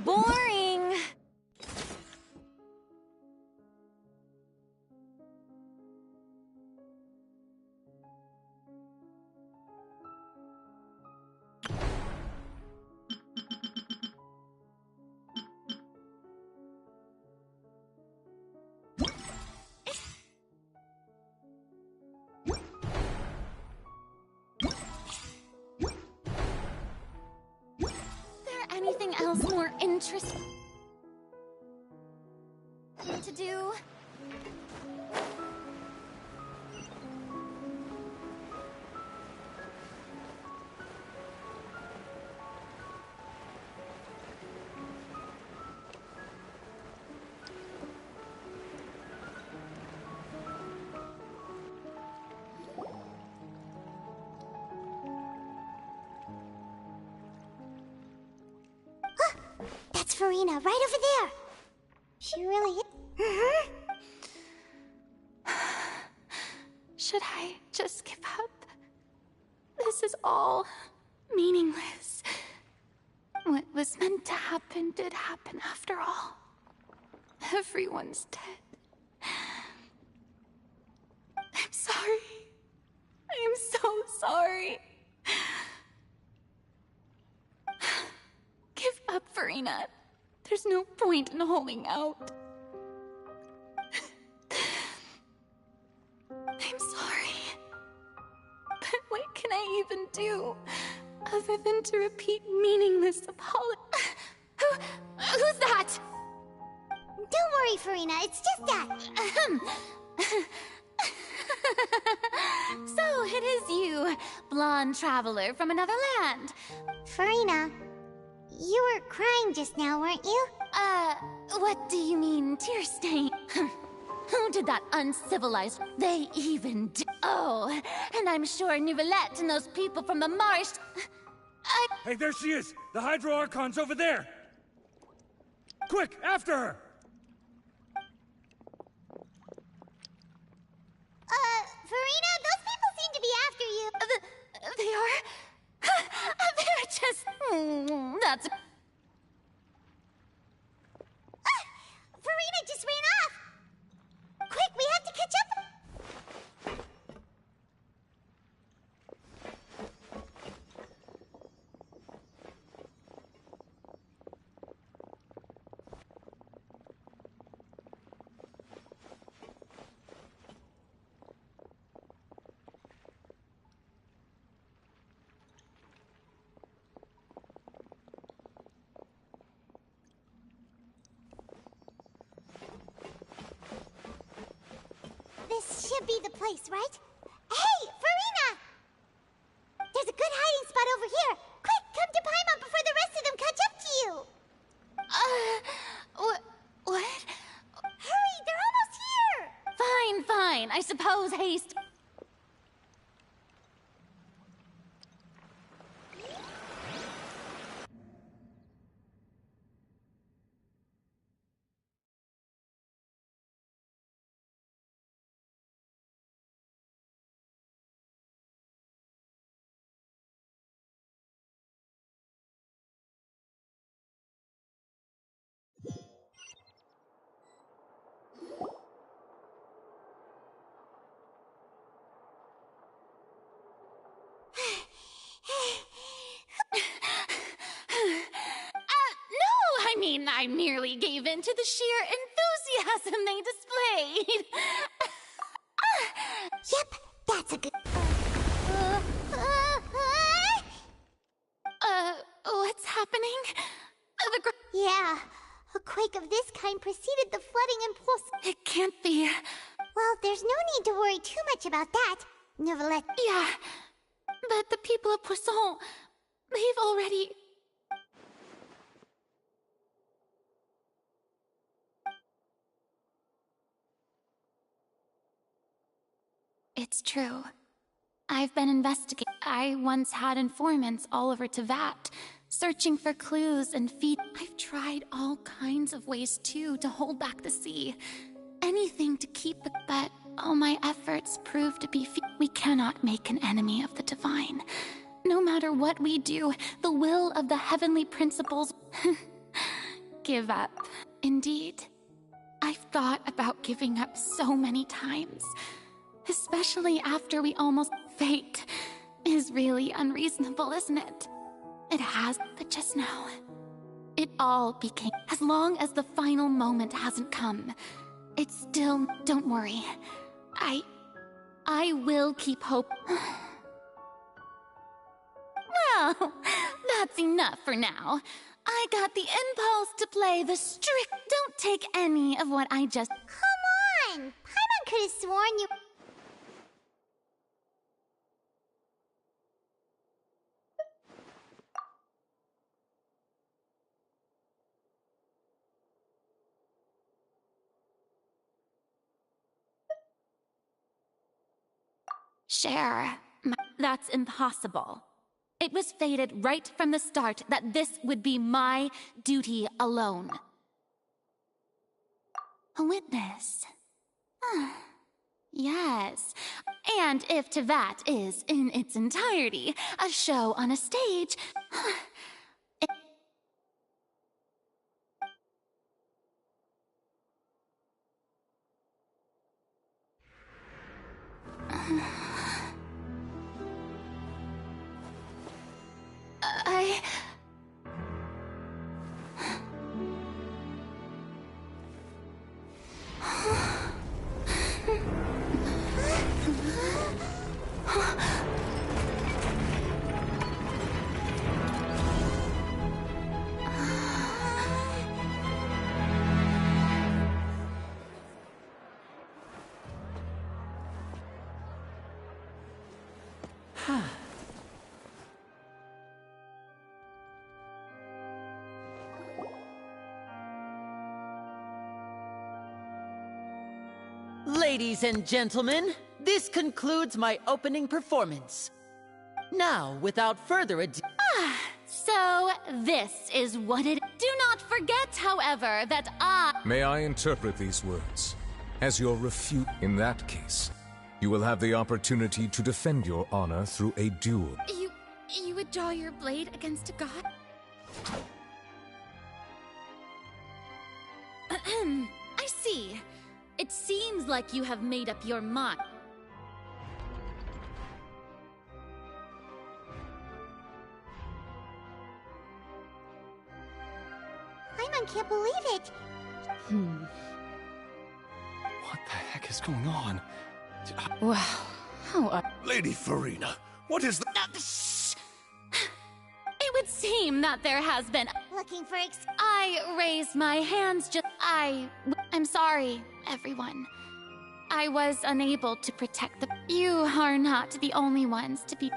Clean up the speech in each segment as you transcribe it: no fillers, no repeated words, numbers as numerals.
Boring! Anything else more interesting to do? Farina, right over there. She really is. Should I just give up? This is all meaningless. What was meant to happen did happen after all. Everyone's dead. I'm sorry. I am so sorry. Give up, Farina. There's no point in holding out. I'm sorry. But what can I even do other than to repeat meaningless apologies? Who's that? Don't worry, Farina. It's just that. So it is you, blonde traveler from another land. Farina, you were crying just now, weren't you? What do you mean, tear stain? Who did that uncivilized? They even Oh, and I'm sure Nivelette and those people from the marsh... Hey, there she is! The Hydro Archon's over there! Quick, after her! Farina, those people seem to be after you. They are? They're just... That's... Farina just ran off! Quick, we have to catch up! This should be the place, right? Hey, Farina! There's a good hiding spot over here. Quick, come to Paimon before the rest of them catch up to you. What? Hurry, they're almost here. Fine. I suppose haste... No, I mean, I merely gave in to the sheer enthusiasm they displayed. Yep, that's a good... What's happening? Yeah, a quake of this kind preceded the flooding in Poisson. It can't be. Well, there's no need to worry too much about that, Nivelette. Yeah, but the people of Poisson, they've already... It's true. I've been investigating. I once had informants all over Tevat, searching for clues and feed. I've tried all kinds of ways too to hold back the sea. Anything to keep it, but all my efforts prove to be we cannot make an enemy of the divine. No matter what we do, the will of the heavenly principles... give up. Indeed. I've thought about giving up so many times. Especially after we almost... Fate is really unreasonable, isn't it? It has, but just now... It all became... As long as the final moment hasn't come, it's still... Don't worry. I will keep hope... Well, that's enough for now. I got the impulse to play the strict... Don't take any of what I just... Come on! Paimon could have sworn you... Cher, that's impossible. It was fated right from the start that this would be my duty alone. A witness. Yes. And if Tevat is, in its entirety, a show on a stage... Ladies and gentlemen, this concludes my opening performance. Now, without further ado... So, this is what it... Do not forget, however, that I... May I interpret these words as your refute? In that case, you will have the opportunity to defend your honor through a duel. You would draw your blade against a god? I see. It seems like you have made up your mind. Paimon can't believe it. What the heck is going on? Wow. How Lady Farina, what is the... Shh! It would seem that there has been... Looking for I raised my hands I'm sorry, everyone. I was unable to protect the... You are not the only ones to be...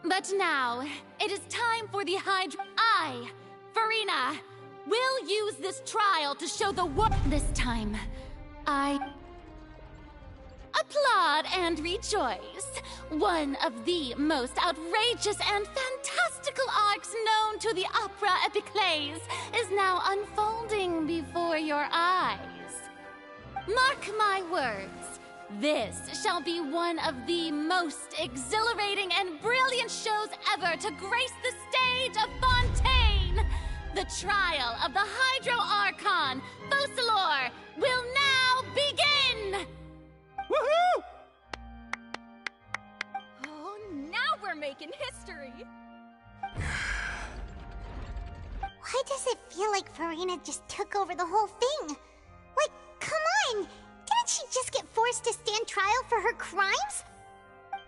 But now, it is time for the I, Farina, will use this trial to show the world... This time, I... Applaud and rejoice! One of the most outrageous and fantastical arcs known to the opera epiclese is now unfolding before your eyes. Mark my words, this shall be one of the most exhilarating and brilliant shows ever to grace the stage of Fontaine! The trial of the Hydro Archon, Focalor, will now begin! Woohoo! Oh, now we're making history! Why does it feel like Farina just took over the whole thing? Like, come on! Didn't she just get forced to stand trial for her crimes?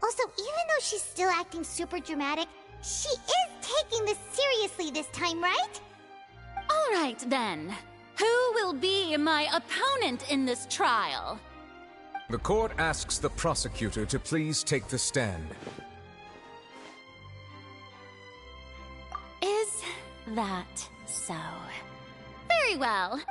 Also, even though she's still acting super dramatic, she is taking this seriously this time, right? All right, then. Who will be my opponent in this trial? The court asks the prosecutor to please take the stand. Is that so? Very well.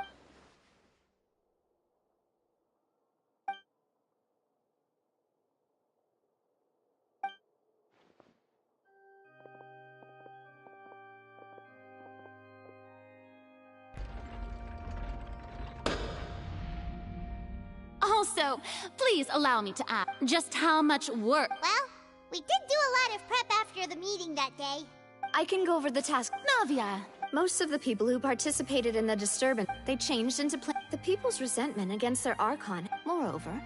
Also, please allow me to ask just how much work... Well, we did do a lot of prep after the meeting that day. I can go over the task. Navia, Most of the people who participated in the disturbance, they changed into the people's resentment against their Archon. Moreover,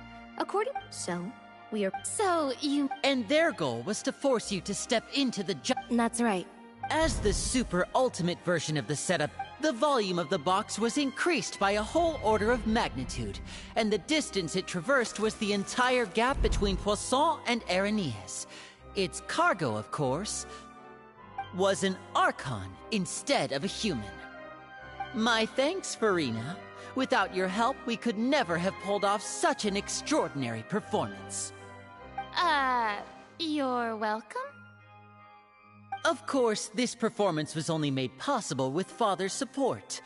And their goal was to force you to step into the That's right. As the super ultimate version of the setup, the volume of the box was increased by a whole order of magnitude, and the distance it traversed was the entire gap between Poisson and Aranias. Its cargo, of course, was an Archon instead of a human. My thanks, Farina. Without your help, we could never have pulled off such an extraordinary performance. You're welcome? Of course, this performance was only made possible with Father's support.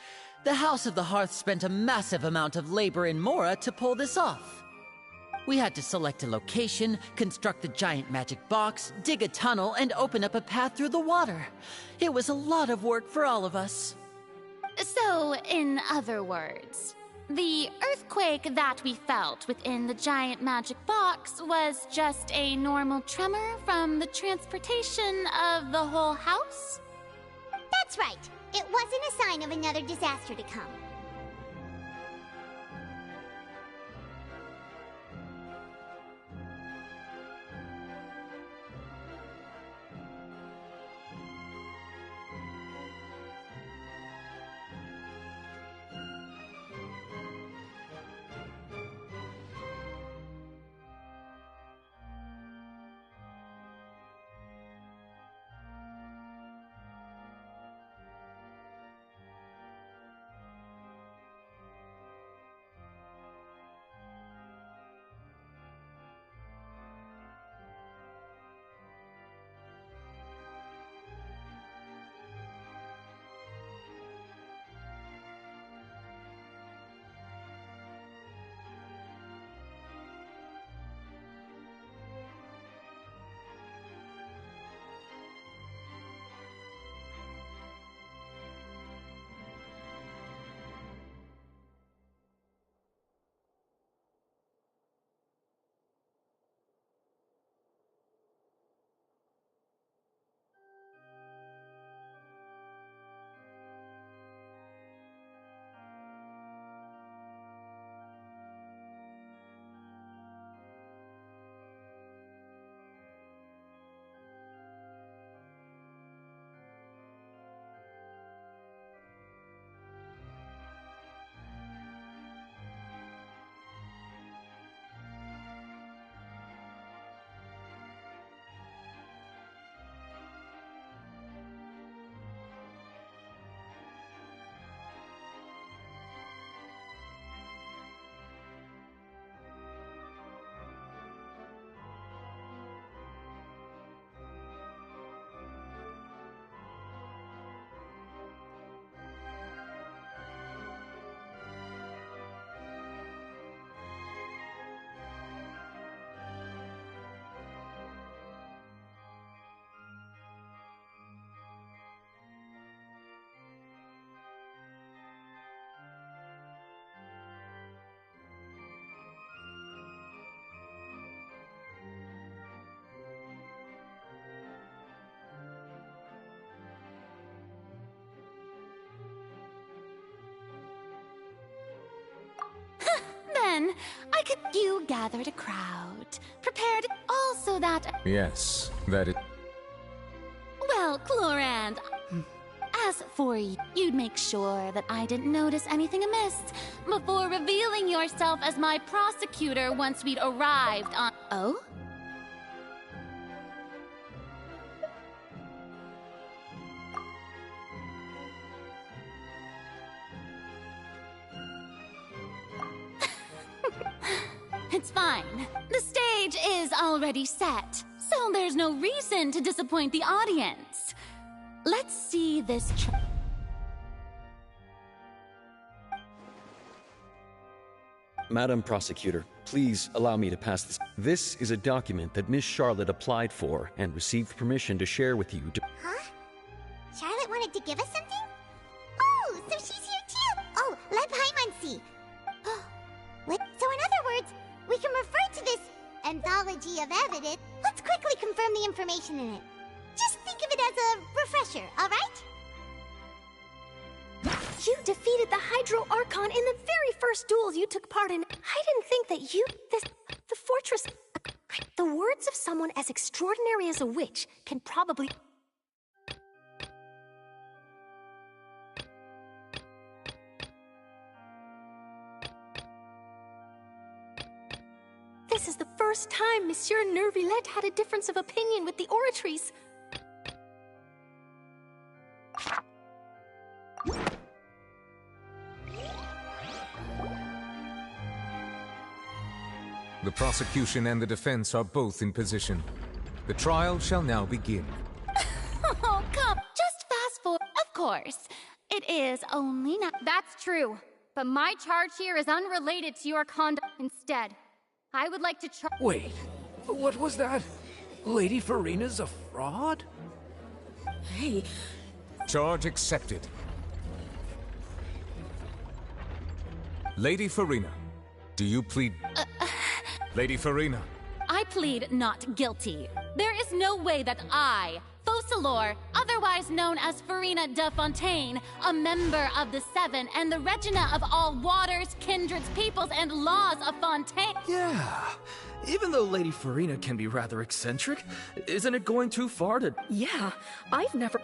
The House of the Hearth spent a massive amount of labor in Mora to pull this off. We had to select a location, construct the giant magic box, dig a tunnel, and open up a path through the water. It was a lot of work for all of us. So, in other words, the earthquake that we felt within the giant magic box was just a normal tremor from the transportation of the whole house? That's right. It wasn't a sign of another disaster to come. Then, you gathered a crowd, prepared all so that... Yes, that is... Well, Clorand, as for you, you'd make sure that I didn't notice anything amiss before revealing yourself as my prosecutor once we'd arrived on... Oh? It's fine. The stage is already set, so there's no reason to disappoint the audience. Let's see this Madam Prosecutor, please allow me to pass this. This is a document that Miss Charlotte applied for and received permission to share with you to... Huh? Charlotte wanted to give us something? Oh, so she's here too! Oh, let Paimon see. So in other words, we can refer to this anthology of evidence. Let's quickly confirm the information in it. Just think of it as a refresher, alright? You defeated the Hydro Archon in the very first duel you took part in. I didn't think that you... The fortress... The words of someone as extraordinary as a witch can probably... This is the first time Monsieur Nervillette had a difference of opinion with the Oratrice. The prosecution and the defense are both in position. The trial shall now begin. Oh, come, just fast forward. Of course, it is only now. That's true, but my charge here is unrelated to your conduct. Instead, I would like to charge... Wait, what was that? Lady Farina's a fraud? Hey. Charge accepted. Lady Farina, do you plead... Lady Farina. I plead not guilty. There is no way that I, Focalor, otherwise known as Farina de Fontaine, a member of the Seven and the Regina of all waters, kindreds, peoples, and laws of Fontaine... Yeah, even though Lady Farina can be rather eccentric, isn't it going too far to... Yeah, I've never...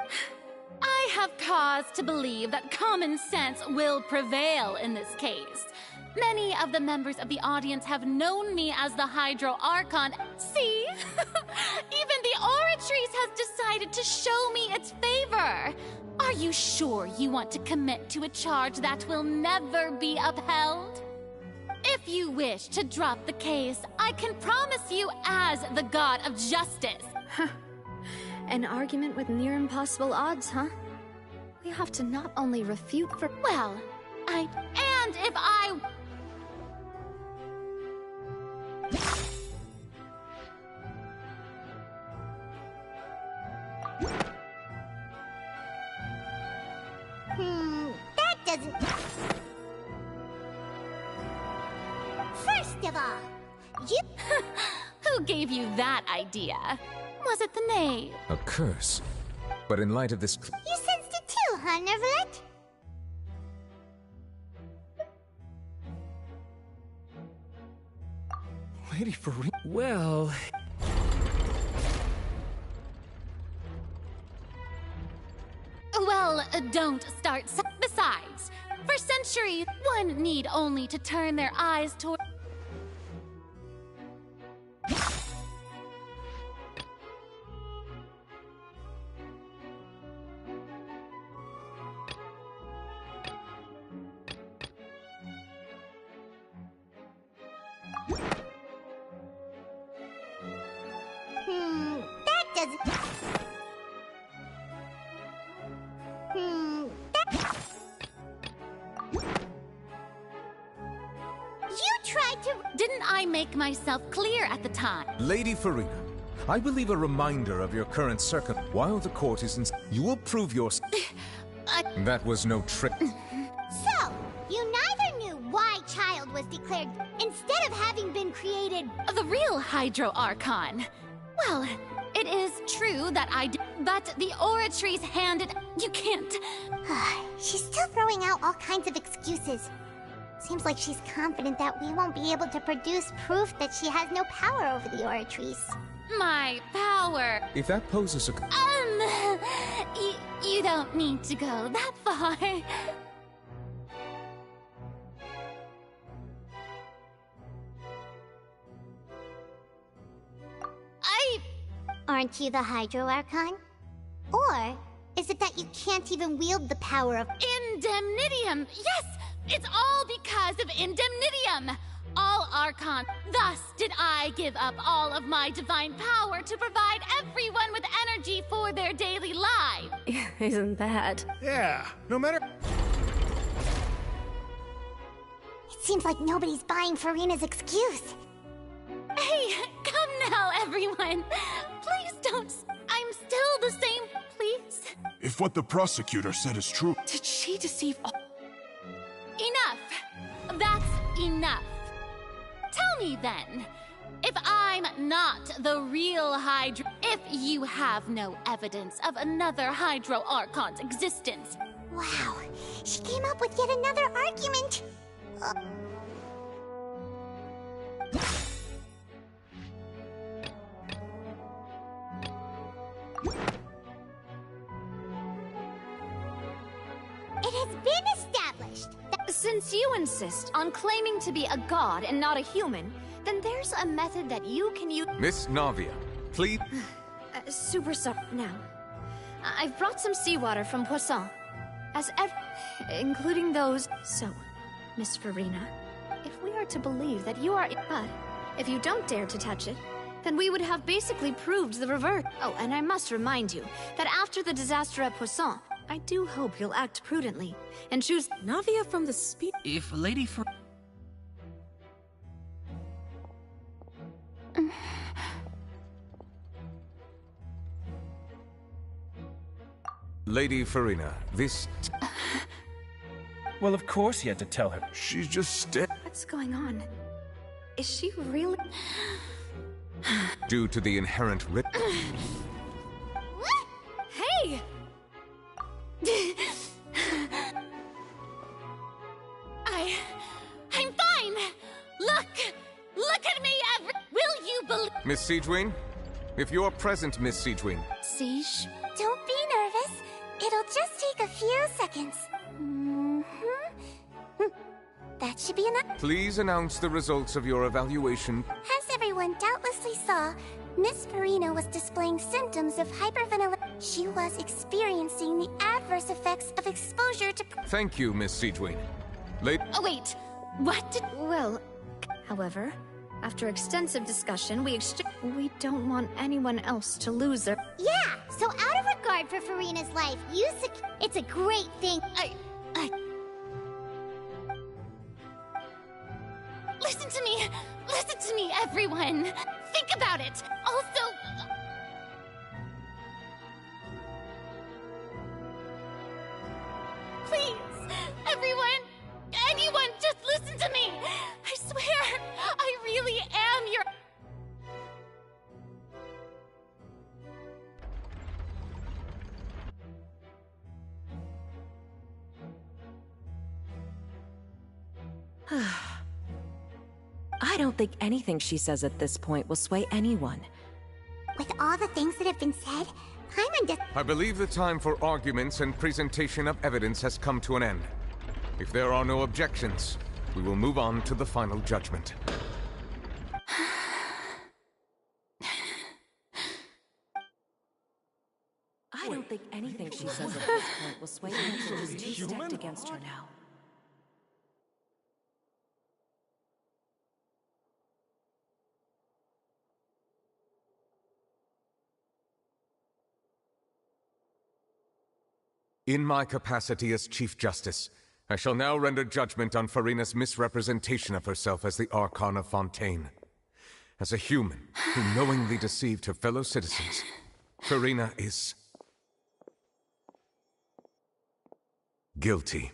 I have cause to believe that common sense will prevail in this case. Many of the members of the audience have known me as the Hydro Archon. See? Even the Oratrice has decided to show me its favor. Are you sure you want to commit to a charge that will never be upheld? If you wish to drop the case, I can promise you as the God of Justice. An argument with near impossible odds, huh? We have to not only refute for... Well, and if I... That doesn't... First of all, you... Who gave you that idea? Was it the knave? A curse. But in light of this... You sensed it too, huh, Nervillette? Lady Farina... Well... Well, don't start... Besides, for centuries, one need only to turn their eyes toward... That doesn't... You tried to... Didn't I make myself clear at the time? Lady Farina, I believe a reminder of your current while the court is in... You will prove your... That was no trick. So, you neither knew why Child was declared, instead of having been created... The real Hydro Archon. Well, it is true that but the Oratrice handed... You can't... She's still throwing out all kinds of excuses. Seems like she's confident that we won't be able to produce proof that she has no power over the Oratrice. My power... If that poses a... You don't need to go that far. Aren't you the Hydro Archon? Or is it that you can't even wield the power of... Indemnitium! Yes! It's all because of Indemnitium! All Archon. Thus did I give up all of my divine power to provide everyone with energy for their daily life. Isn't that? Yeah, no matter... It seems like nobody's buying Farina's excuse. Hey, come now, everyone. Please don't... I'm still the same, please. If what the prosecutor said is true... Did she deceive all... Enough. That's enough. Tell me then, if I'm not the real Hydro... If you have no evidence of another Hydro Archon's existence, Wow, she came up with yet another argument. It has been established that Since you insist on claiming to be a god and not a human, then there's a method that you can use. Miss Navia, please. Super sorry. Now, I've brought some seawater from Poisson, including those. So, Miss Farina, if we are to believe that you are, but if you don't dare to touch it, then we would have basically proved the reverse. Oh, and I must remind you that after the disaster at Poisson, I do hope you'll act prudently and choose Navia from the speed. If Lady Fer... Lady Farina, this... Well, of course you had to tell her. She's just What's going on? Is she really... Due to the inherent Hey! I'm fine! Look at me, will you believe— Miss Siegewin? If you're present, Miss Siegewin. Siege? Don't be nervous. It'll just take a few seconds. That should be enough. Please announce the results of your evaluation. As everyone doubtlessly saw, Miss Farina was displaying symptoms of hyperventilation. She was experiencing the adverse effects of exposure to... Thank you, Miss Siegewin. Oh, wait. What did... Well, however, after extensive discussion, we don't want anyone else to lose their... Yeah, so out of regard for Farina's life, it's a great thing. Listen to me, everyone! Think about it! Also... Please, everyone, anyone, just listen to me! I swear, I really am your... I don't think anything she says at this point will sway anyone. With all the things that have been said, I believe the time for arguments and presentation of evidence has come to an end. If there are no objections, we will move on to the final judgment. I don't think anything she says at this point will sway anyone who's two-stepped against her now. In my capacity as Chief Justice, I shall now render judgment on Farina's misrepresentation of herself as the Archon of Fontaine. As a human who knowingly deceived her fellow citizens, Farina is... guilty.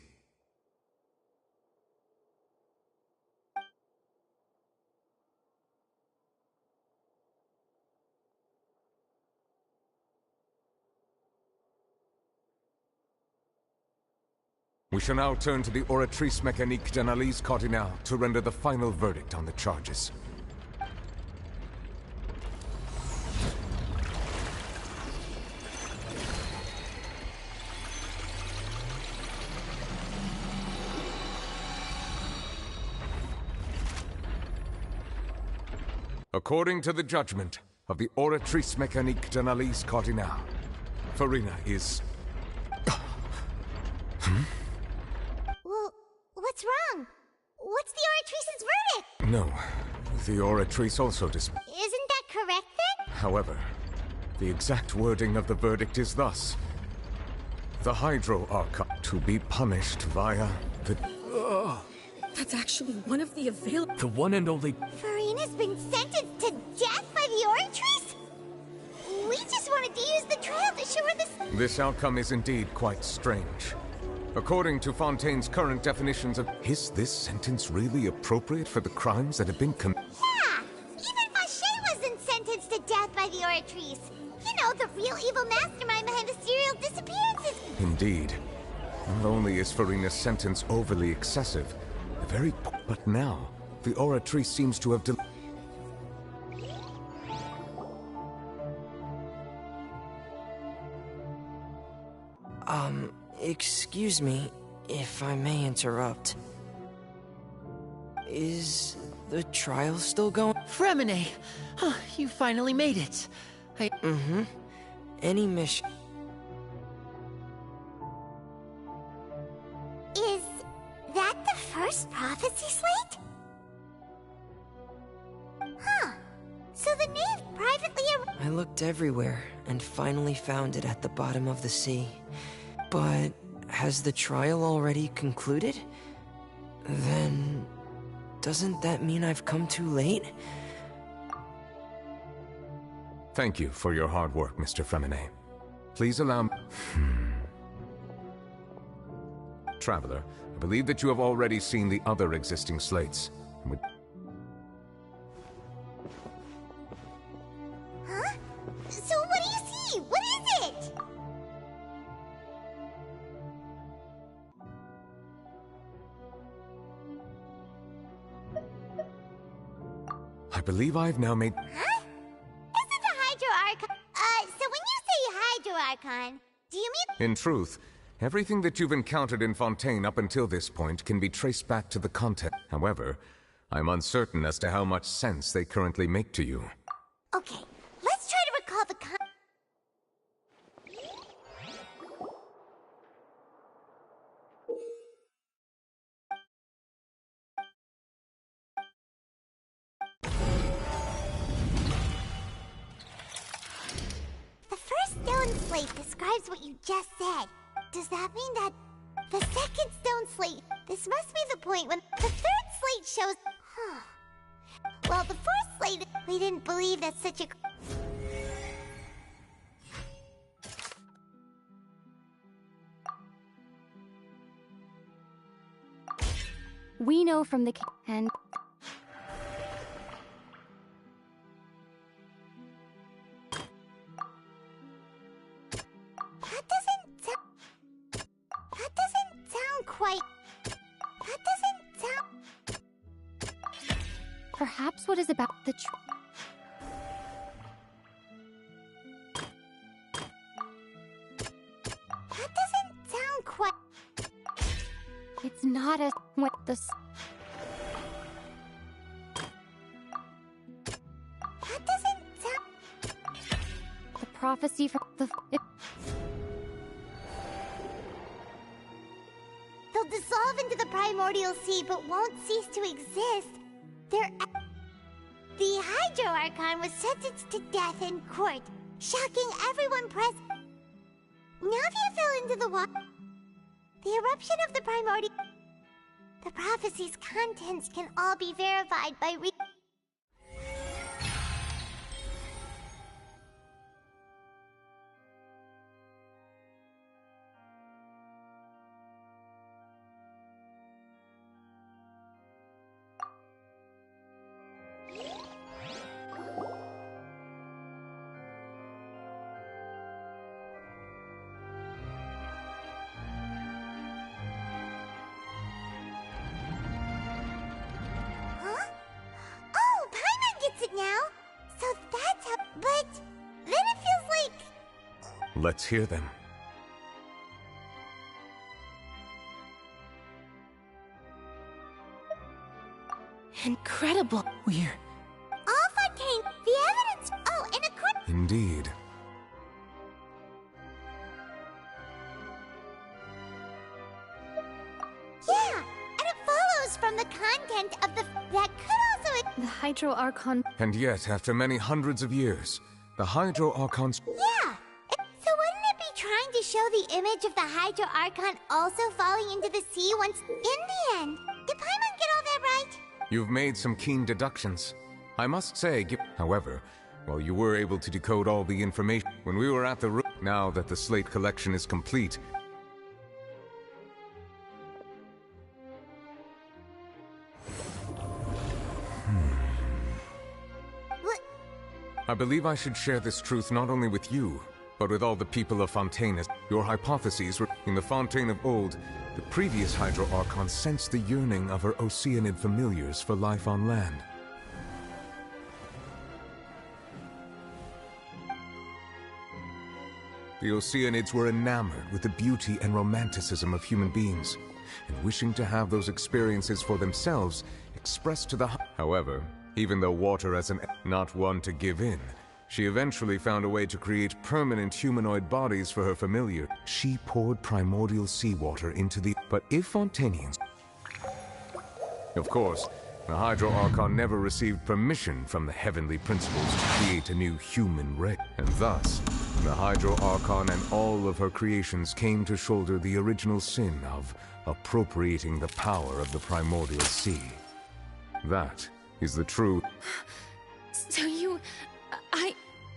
We shall now turn to the Oratrice Mécanique d'Analyse Cardinal to render the final verdict on the charges. According to the judgment of the Oratrice Mécanique d'Analyse Cardinal, Farina is... Well, what's wrong? What's the Oratrice's verdict? No, the Oratrice also Isn't that correct then? However, the exact wording of the verdict is thus. The Hydro Archon to be punished via the... That's actually one of the available... The one and only... Farina's been sentenced to death by the Oratrice? We just wanted to use the trial to show her this... This outcome is indeed quite strange. According to Fontaine's current definitions of... Is this sentence really appropriate for the crimes that have been committed? Yeah! Even Vacher wasn't sentenced to death by the Oratrice. You know, the real evil mastermind behind the serial disappearances. Indeed. Not only is Farina's sentence overly excessive, but now, the aura tree seems to have Excuse me, if I may interrupt. Is the trial still going? Fremine! You finally made it. Any mission? Is that the first prophecy slate? Huh. So the knave privately... I looked everywhere and finally found it at the bottom of the sea. But has the trial already concluded? Then... doesn't that mean I've come too late? Thank you for your hard work, Mr. Fremine. Please allow me... Traveler, I believe that you have already seen the other existing slates. Huh? So what do you see? What is it? I believe I've now made... Huh? Is it a Hydro Archon? So when you say Hydro Archon, do you mean... In truth, everything that you've encountered in Fontaine up until this point can be traced back to the content. However, I'm uncertain as to how much sense they currently make to you. Okay, let's try to recall the The first stone slate describes what you just said. Does that mean that the second stone slate... This must be the point when the third slate shows... Huh. Well, the fourth slate... We didn't believe that such a... We know from the... and... That doesn't sound quite... That doesn't sound... Perhaps what is about the That doesn't sound quite... It's not as... what the... That doesn't sound... The prophecy from the... They'll dissolve into the primordial sea, but won't cease to exist. They're... The Hydro Archon was sentenced to death in court, shocking everyone present. Navia fell into the water. The eruption of the primordial... The prophecy's contents can all be verified by Huh? Oh, Paimon gets it now! So that's how... But... Then it feels like... Let's hear them. Incredible. We're... All Fontaine, the evidence... Oh, and according... Indeed. Yeah, and it follows from the content of the... That could also... The Hydro Archon... And yet, after many hundreds of years, the Hydro Archon's... Yeah! So wouldn't it be trying to show the image of the Hydro Archon also falling into the sea once... In the end, did Paimon get all that right? You've made some keen deductions. I must say, however, while you were able to decode all the information when we were at the room, now that the slate collection is complete... I believe I should share this truth not only with you, But with all the people of Fontaine, your hypotheses were in the Fontaine of old, the previous Hydro Archon sensed the yearning of her Oceanid familiars for life on land. The Oceanids were enamored with the beauty and romanticism of human beings, and wishing to have those experiences for themselves expressed to the... However, even though water as an... not one to give in, she eventually found a way to create permanent humanoid bodies for her familiar. She poured primordial seawater into the... But if Fontainians... Of course, the Hydro Archon never received permission from the heavenly principles to create a new human race, and thus, the Hydro Archon and all of her creations came to shoulder the original sin of appropriating the power of the primordial sea. That is the true... So you...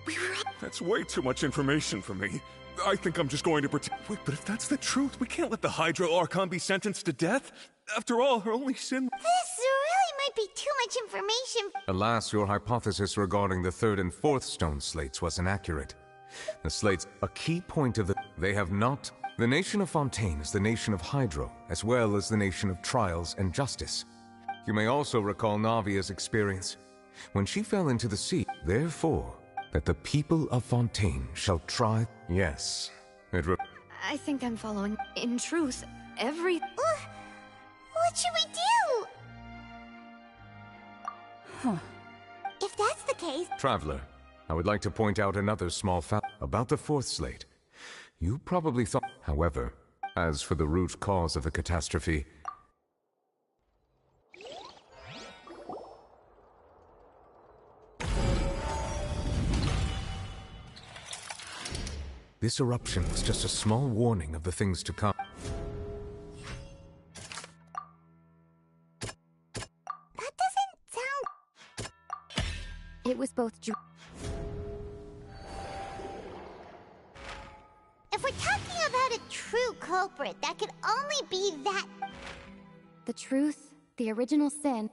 we were... That's way too much information for me. I think I'm just going to pretend... Wait, but if that's the truth, we can't let the Hydro Archon be sentenced to death. After all, her only sin... This really might be too much information. Alas, your hypothesis regarding the third and fourth stone slates was inaccurate. The slates, a key point of the... They have not... The nation of Fontaine is the nation of Hydro, as well as the nation of trials and justice. You may also recall Navia's experience. When she fell into the sea, therefore, that the people of Fontaine shall try... Yes, I think I'm following. In truth, every... What should we do? If that's the case... Traveler, I would like to point out another small fact about the fourth slate. You probably thought... However, as for the root cause of the catastrophe... This eruption was just a small warning of the things to come. That doesn't sound... It was both If we're talking about a true culprit, that could only be that... the truth, the original sin.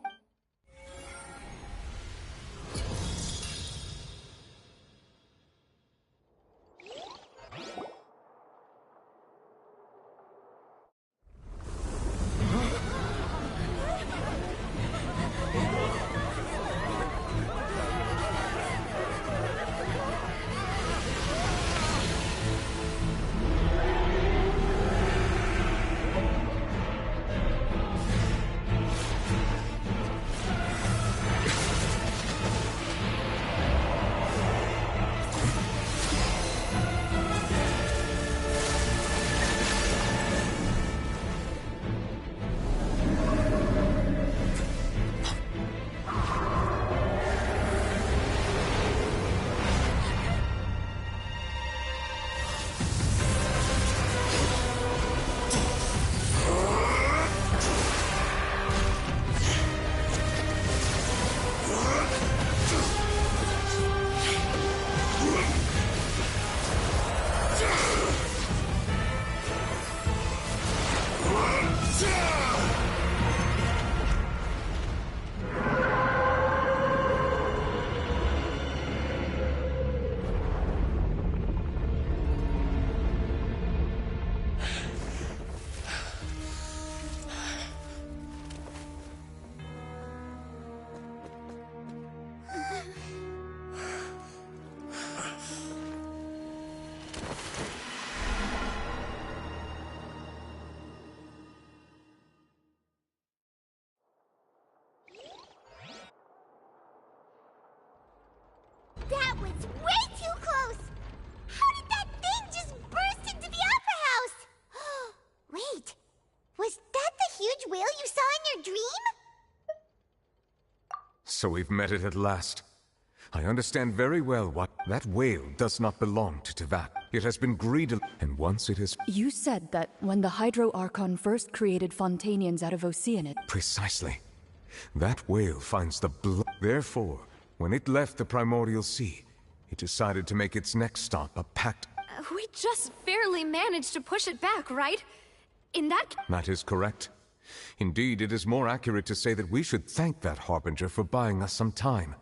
That was way too close! How did that thing just burst into the Opera House? Wait, was that the huge whale you saw in your dream? So we've met it at last. I understand very well what... That whale does not belong to Tevat. It has been greedily... And once it has... You said that when the Hydro Archon first created Fontainians out of Oceanid... Precisely. That whale finds the blood. Therefore, when it left the primordial sea, it decided to make its next stop a pact... We just barely managed to push it back, right? In that... That is correct. Indeed, it is more accurate to say that we should thank that Harbinger for buying us some time.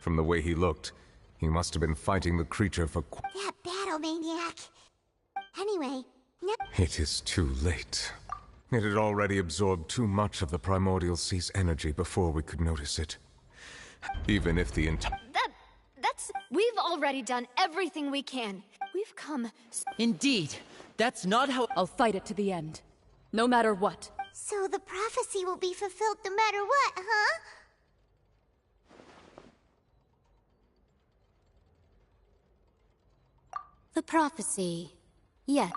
From the way he looked, he must have been fighting the creature for... That battle nymphomaniac. Anyway, now... It is too late. It had already absorbed too much of the Primordial Sea's energy before we could notice it. Even if the entire... We've already done everything we can. We've come... Indeed. That's not how... I'll fight it to the end. No matter what. So the prophecy will be fulfilled no matter what, huh? The prophecy. Yeah.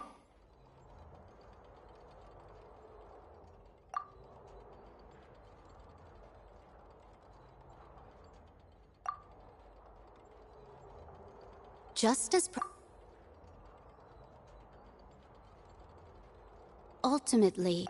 Just as ultimately,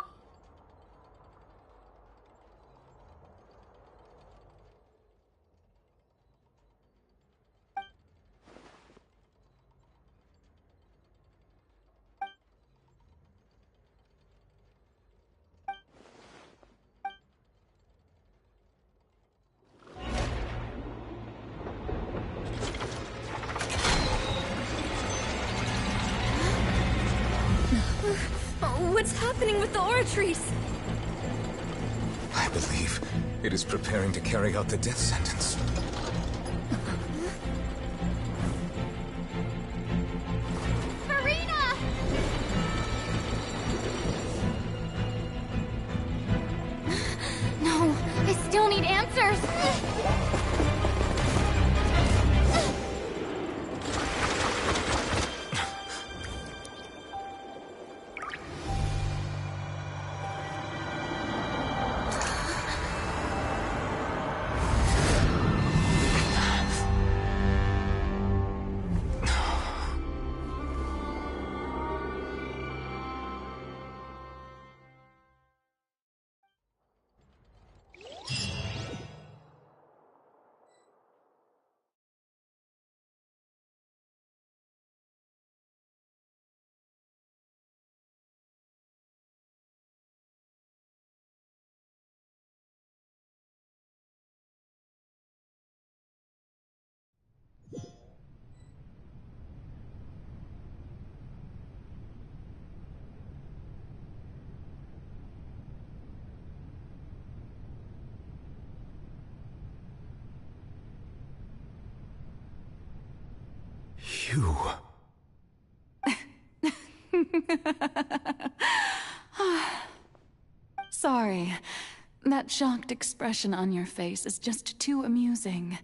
What's happening with the oratories? I believe it is preparing to carry out the death sentence. Farina! No, I still need answers. You... Sorry. That shocked expression on your face is just too amusing.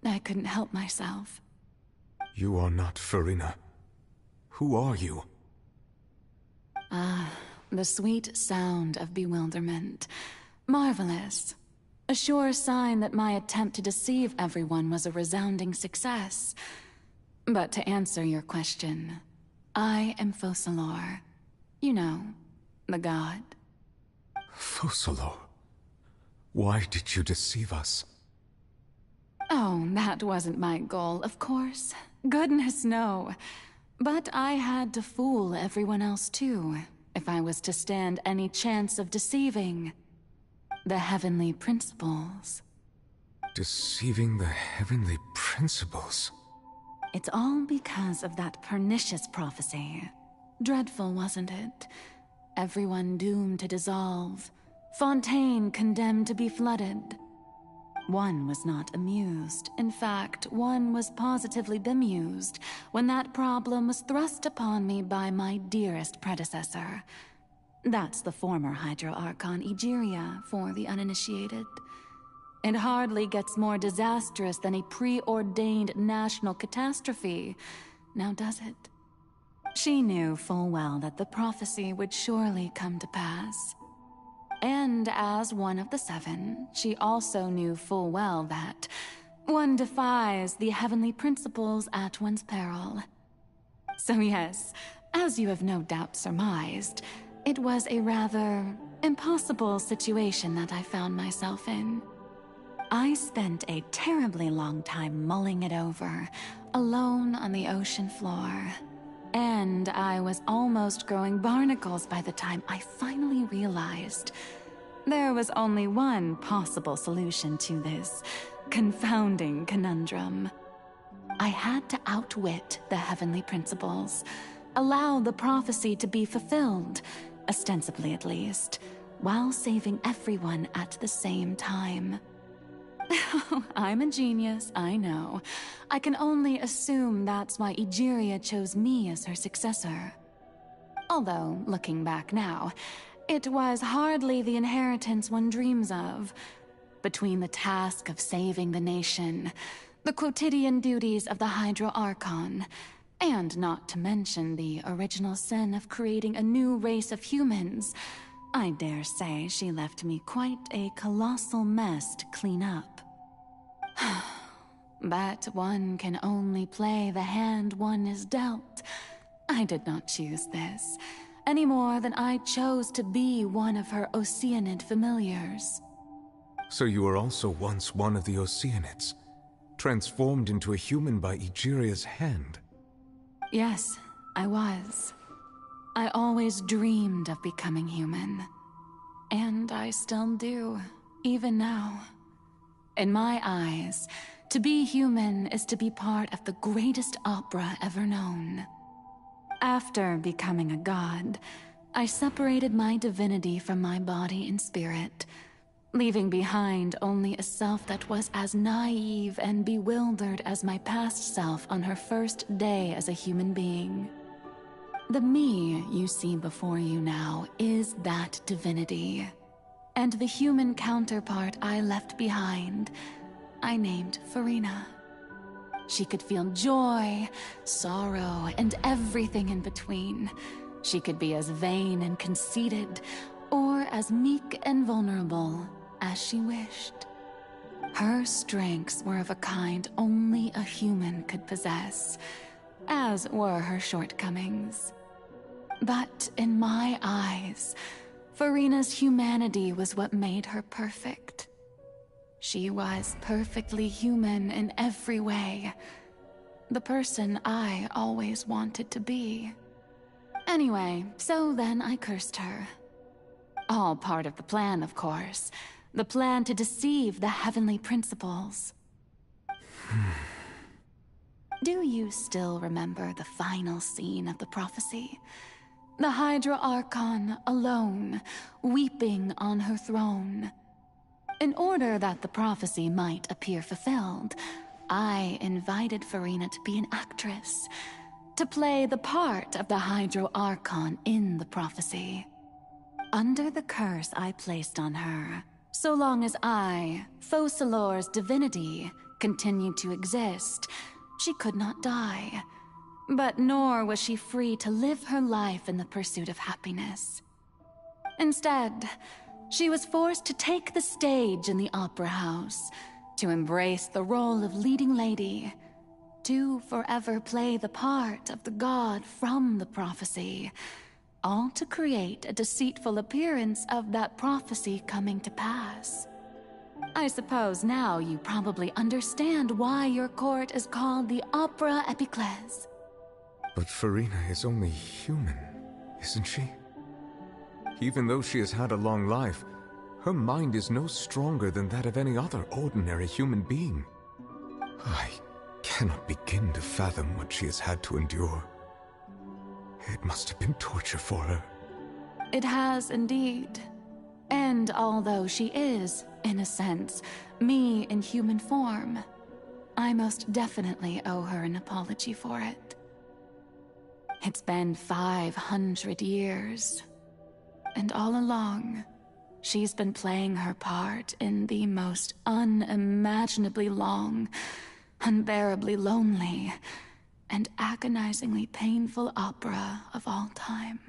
I couldn't help myself. You are not Farina. Who are you? Ah, the sweet sound of bewilderment. Marvelous. A sure sign that my attempt to deceive everyone was a resounding success. But to answer your question, I am Focalor. You know, the god. Focalor? Why did you deceive us? Oh, that wasn't my goal, of course. Goodness, no. But I had to fool everyone else too, if I was to stand any chance of deceiving the heavenly principles. Deceiving the heavenly principles? It's all because of that pernicious prophecy. Dreadful, wasn't it? Everyone doomed to dissolve. Fontaine condemned to be flooded. One was not amused. In fact, one was positively bemused when that problem was thrust upon me by my dearest predecessor. That's the former Hydro Archon Egeria for the uninitiated. It hardly gets more disastrous than a preordained national catastrophe, now does it? She knew full well that the prophecy would surely come to pass. And as one of the seven, she also knew full well that one defies the heavenly principles at one's peril. So yes, as you have no doubt surmised, it was a rather impossible situation that I found myself in. I spent a terribly long time mulling it over, alone on the ocean floor. And I was almost growing barnacles by the time I finally realized there was only one possible solution to this confounding conundrum. I had to outwit the heavenly principles, allow the prophecy to be fulfilled, ostensibly at least, while saving everyone at the same time. I'm a genius, I know. I can only assume that's why Egeria chose me as her successor. Although, looking back now, it was hardly the inheritance one dreams of. Between the task of saving the nation, the quotidian duties of the Hydro Archon, and not to mention the original sin of creating a new race of humans, I dare say she left me quite a colossal mess to clean up. But one can only play the hand one is dealt. I did not choose this, any more than I chose to be one of her Oceanid familiars. So you were also once one of the Oceanids, transformed into a human by Egeria's hand? Yes, I was. I always dreamed of becoming human. And I still do, even now. In my eyes, to be human is to be part of the greatest opera ever known. After becoming a god, I separated my divinity from my body and spirit, leaving behind only a self that was as naive and bewildered as my past self on her first day as a human being. The me you see before you now is that divinity. And the human counterpart I left behind, I named Farina. She could feel joy, sorrow, and everything in between. She could be as vain and conceited, or as meek and vulnerable as she wished. Her strengths were of a kind only a human could possess, as were her shortcomings. But in my eyes, Farina's humanity was what made her perfect. She was perfectly human in every way. The person I always wanted to be. Anyway, so then I cursed her. All part of the plan, of course. The plan to deceive the heavenly principles. Do you still remember the final scene of the prophecy? The Hydra Archon alone, weeping on her throne. In order that the prophecy might appear fulfilled, I invited Farina to be an actress, to play the part of the Hydro Archon in the prophecy. Under the curse I placed on her, so long as I, Focalor's divinity, continued to exist, she could not die. But nor was she free to live her life in the pursuit of happiness. Instead, she was forced to take the stage in the opera house, to embrace the role of leading lady, to forever play the part of the god from the prophecy, all to create a deceitful appearance of that prophecy coming to pass. I suppose now you probably understand why your court is called the Opera Epiclese. But Farina is only human, isn't she? Even though she has had a long life, her mind is no stronger than that of any other ordinary human being. I cannot begin to fathom what she has had to endure. It must have been torture for her. It has indeed. And although she is, in a sense, me in human form, I most definitely owe her an apology for it. It's been 500 years, and all along, she's been playing her part in the most unimaginably long, unbearably lonely, and agonizingly painful opera of all time.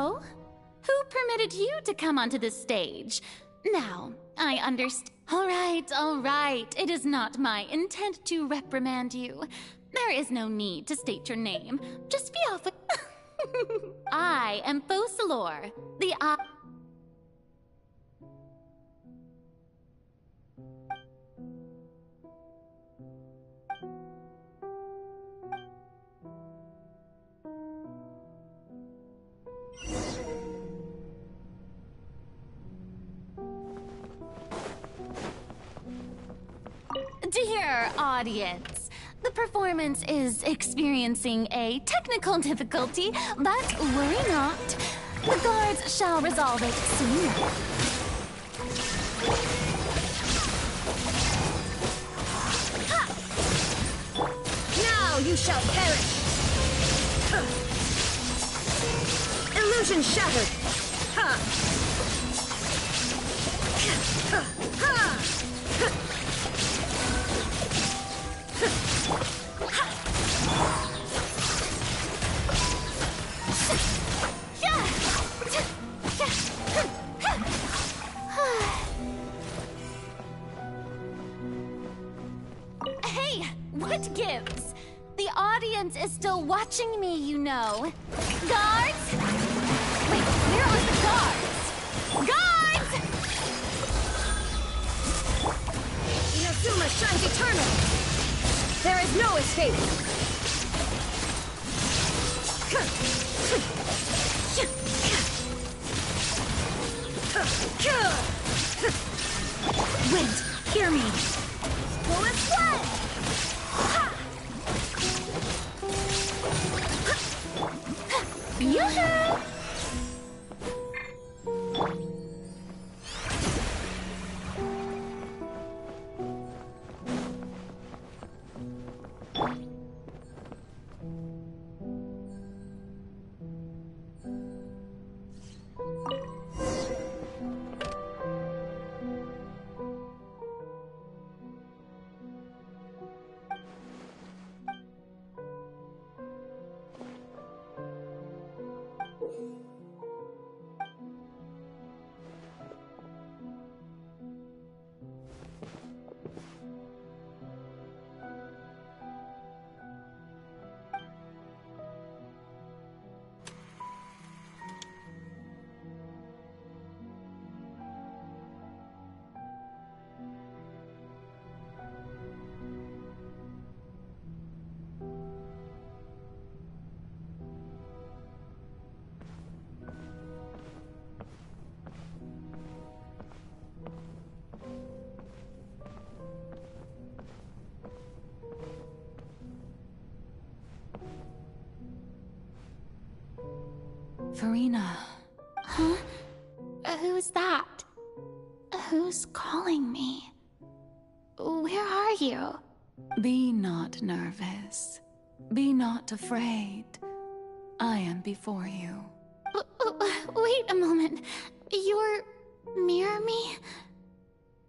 So? Who permitted you to come onto this stage? Now, I understand. All right. It is not my intent to reprimand you. There is no need to state your name. Just be off with... I am Focalor, the Dear audience, the performance is experiencing a technical difficulty, but worry not. The guards shall resolve it soon. Now you shall perish! Illusion shattered! Ha! Hey, what gives? The audience is still watching me, you know. Guards? Wait, where are the guards? Guards! Inazuma shines eternal! There is no escape! Wait, hear me. Bullet fled! Yoo-hoo! Furina. Huh? Who's that? Who's calling me? Where are you? Be not nervous. Be not afraid. I am before you. Wait a moment. You're... near me?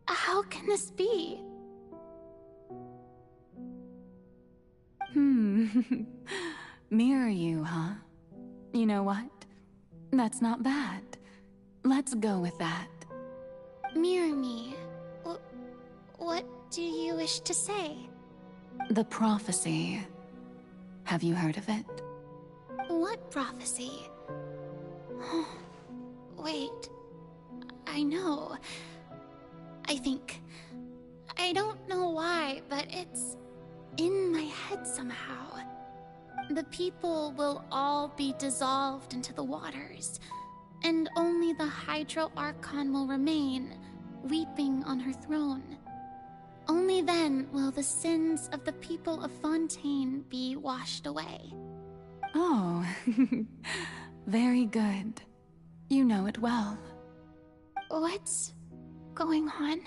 How can this be? Mirror you, huh? You know what? That's not bad. Let's go with that. Mirror me? What do you wish to say? The prophecy. Have you heard of it? What prophecy? Wait. I know. I think... I don't know why, but it's in my head somehow. The people will all be dissolved into the waters, and only the Hydro Archon will remain, weeping on her throne. Only then will the sins of the people of Fontaine be washed away. Oh, very good. You know it well. What's going on?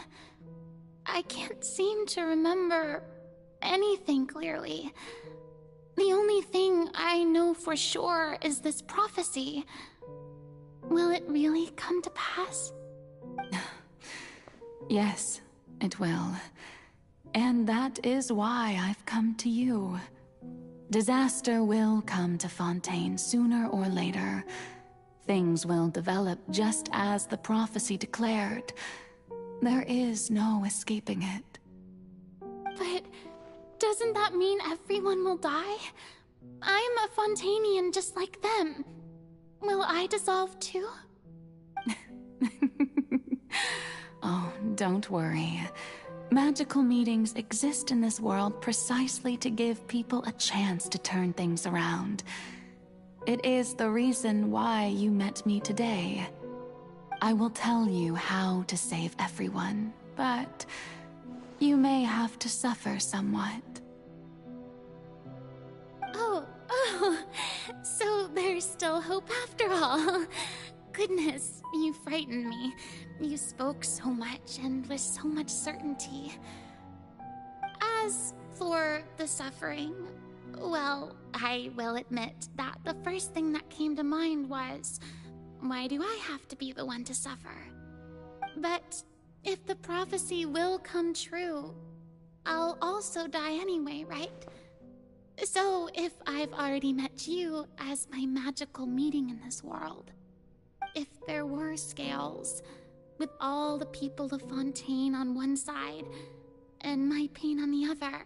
I can't seem to remember anything clearly. The only thing I know for sure is this prophecy. Will it really come to pass? Yes, it will. And that is why I've come to you. Disaster will come to Fontaine sooner or later. Things will develop just as the prophecy declared. There is no escaping it. But doesn't that mean everyone will die? I'm a Fontanian just like them. Will I dissolve too? Oh, don't worry. Magical meetings exist in this world precisely to give people a chance to turn things around. It is the reason why you met me today. I will tell you how to save everyone, but you may have to suffer somewhat. Oh, so there's still hope after all. Goodness, you frightened me. You spoke so much and with so much certainty. As for the suffering, well, I will admit that the first thing that came to mind was, why do I have to be the one to suffer? But if the prophecy will come true, I'll also die anyway, right? So if I've already met you as my magical meeting in this world, if there were scales, with all the people of Fontaine on one side and my pain on the other,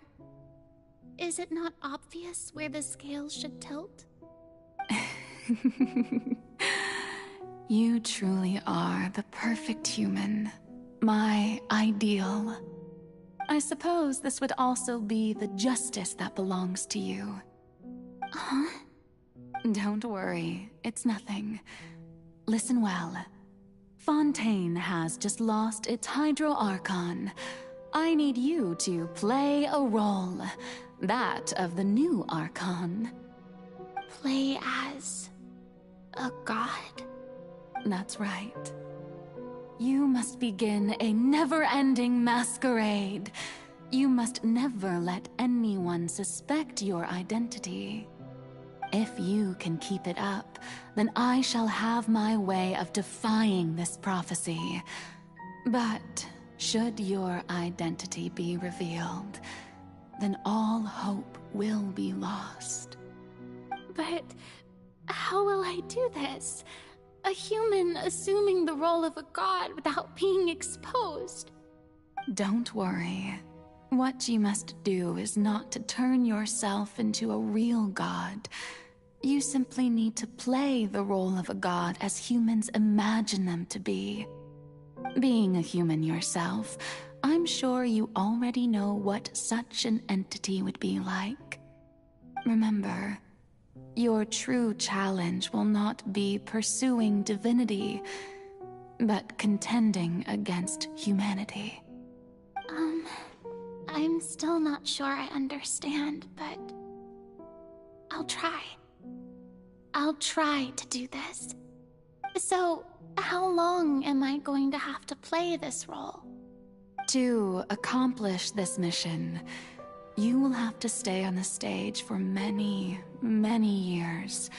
is it not obvious where the scales should tilt? You truly are the perfect human, my ideal. I suppose this would also be the justice that belongs to you. Huh? Don't worry, it's nothing. Listen well. Fontaine has just lost its Hydro Archon. I need you to play a role, that of the new Archon. Play as a god? That's right. You must begin a never-ending masquerade. You must never let anyone suspect your identity. If you can keep it up, then I shall have my way of defying this prophecy. But should your identity be revealed, then all hope will be lost. But how will I do this? A human assuming the role of a god without being exposed. Don't worry. What you must do is not to turn yourself into a real god. You simply need to play the role of a god as humans imagine them to be. Being a human yourself, I'm sure you already know what such an entity would be like. Remember, your true challenge will not be pursuing divinity, but contending against humanity. I'm still not sure I understand, but I'll try. I'll try to do this. So, how long am I going to have to play this role? To accomplish this mission, you will have to stay on the stage for many, many years.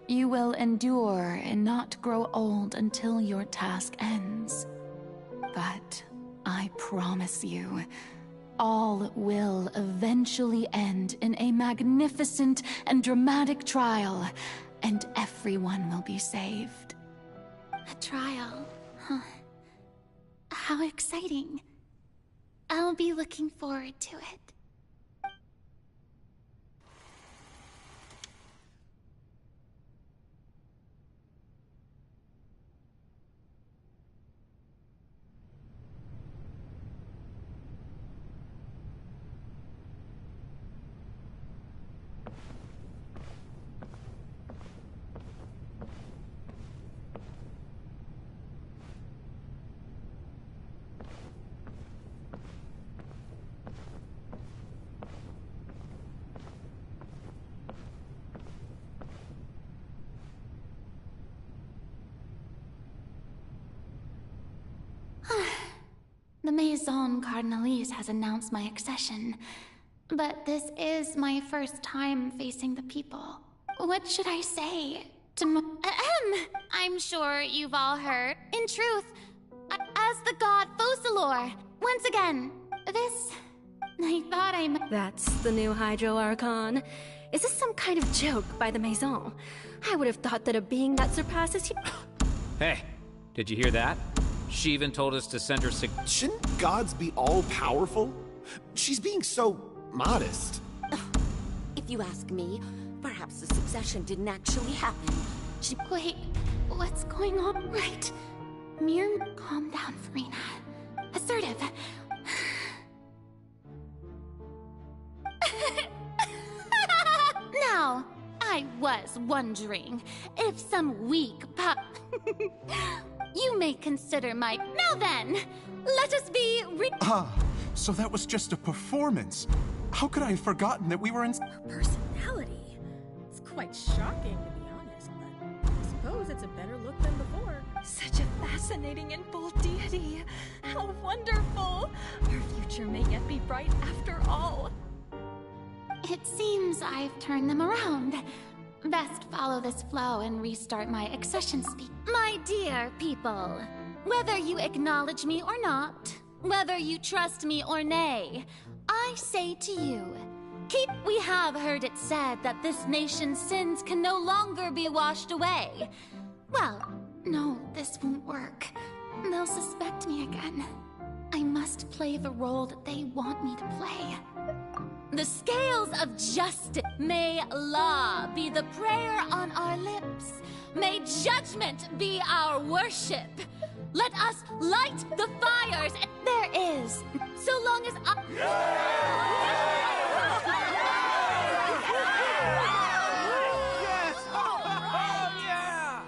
You will endure and not grow old until your task ends. But I promise you, all will eventually end in a magnificent and dramatic trial, and everyone will be saved. A trial, huh? How exciting. I'll be looking forward to it. The Maison Cardinalise has announced my accession, but this is my first time facing the people. What should I say to I'm sure you've all heard. In truth, as the god Focalor, once again, this... I thought I... That's the new Hydro Archon. Is this some kind of joke by the Maison? I would have thought that a being that surpasses you... Hey, did you hear that? She even told us to send her Shouldn't gods be all-powerful? She's being so modest. If you ask me, perhaps the succession didn't actually happen. Wait, what's going on? Right. Mir, calm down, Farina. Assertive. Now, I was wondering if some weak pup... You may consider my... Now then, let us be So that was just a performance. How could I have forgotten that we were in... Her personality. It's quite shocking, to be honest, but I suppose it's a better look than before. Such a fascinating and bold deity. How wonderful! Her future may yet be bright after all. It seems I've turned them around. Best follow this flow and restart my accession speech. My dear people, whether you acknowledge me or not, whether you trust me or nay, I say to you, we have heard it said that this nation's sins can no longer be washed away. Well, no, this won't work. They'll suspect me again. I must play the role that they want me to play. The scales of justice. May law be the prayer on our lips. May judgment be our worship. Let us light the fires. There is, so long as I... Yes! Oh, yeah!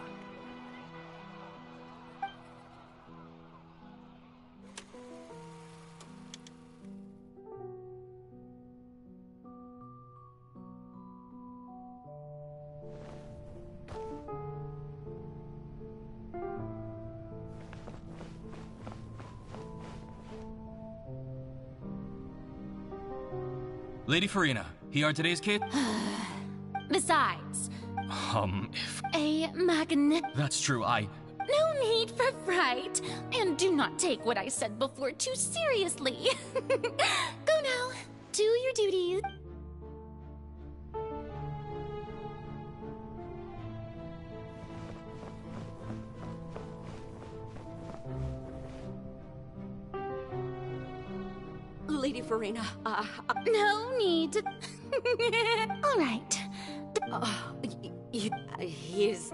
Lady Farina, here are today's case. Besides... if... A magnet... That's true, No need for fright. And do not take what I said before too seriously. Go now. Do your duties. Lady Farina, No need to... All right. He is...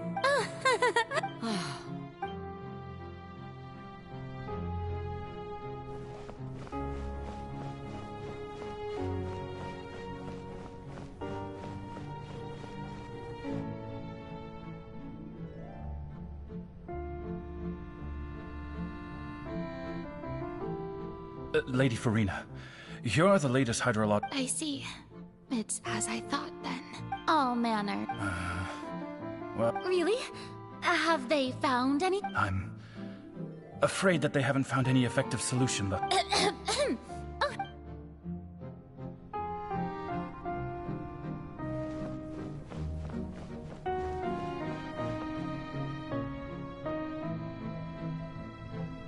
Lady Farina, here are the latest hydrolog... I see. It's as I thought then. All manner. Well... Really? Have they found any? I'm afraid that they haven't found any effective solution, but...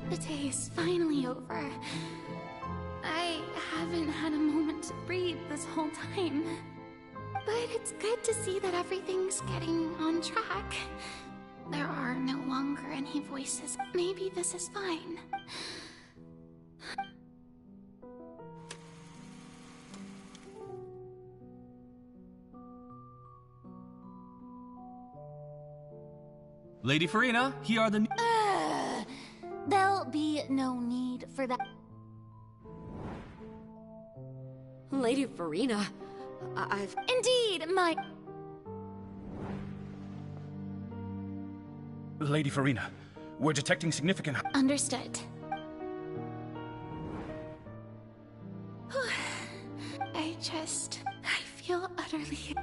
The day is finally over. I haven't had a moment to breathe this whole time. But it's good to see that everything's getting on track. There are no longer any voices. Maybe this is fine. Lady Farina, here are the... There'll be no need for that. Lady Farina, I've... Indeed, my... Lady Farina, we're detecting significant... Understood. I feel utterly...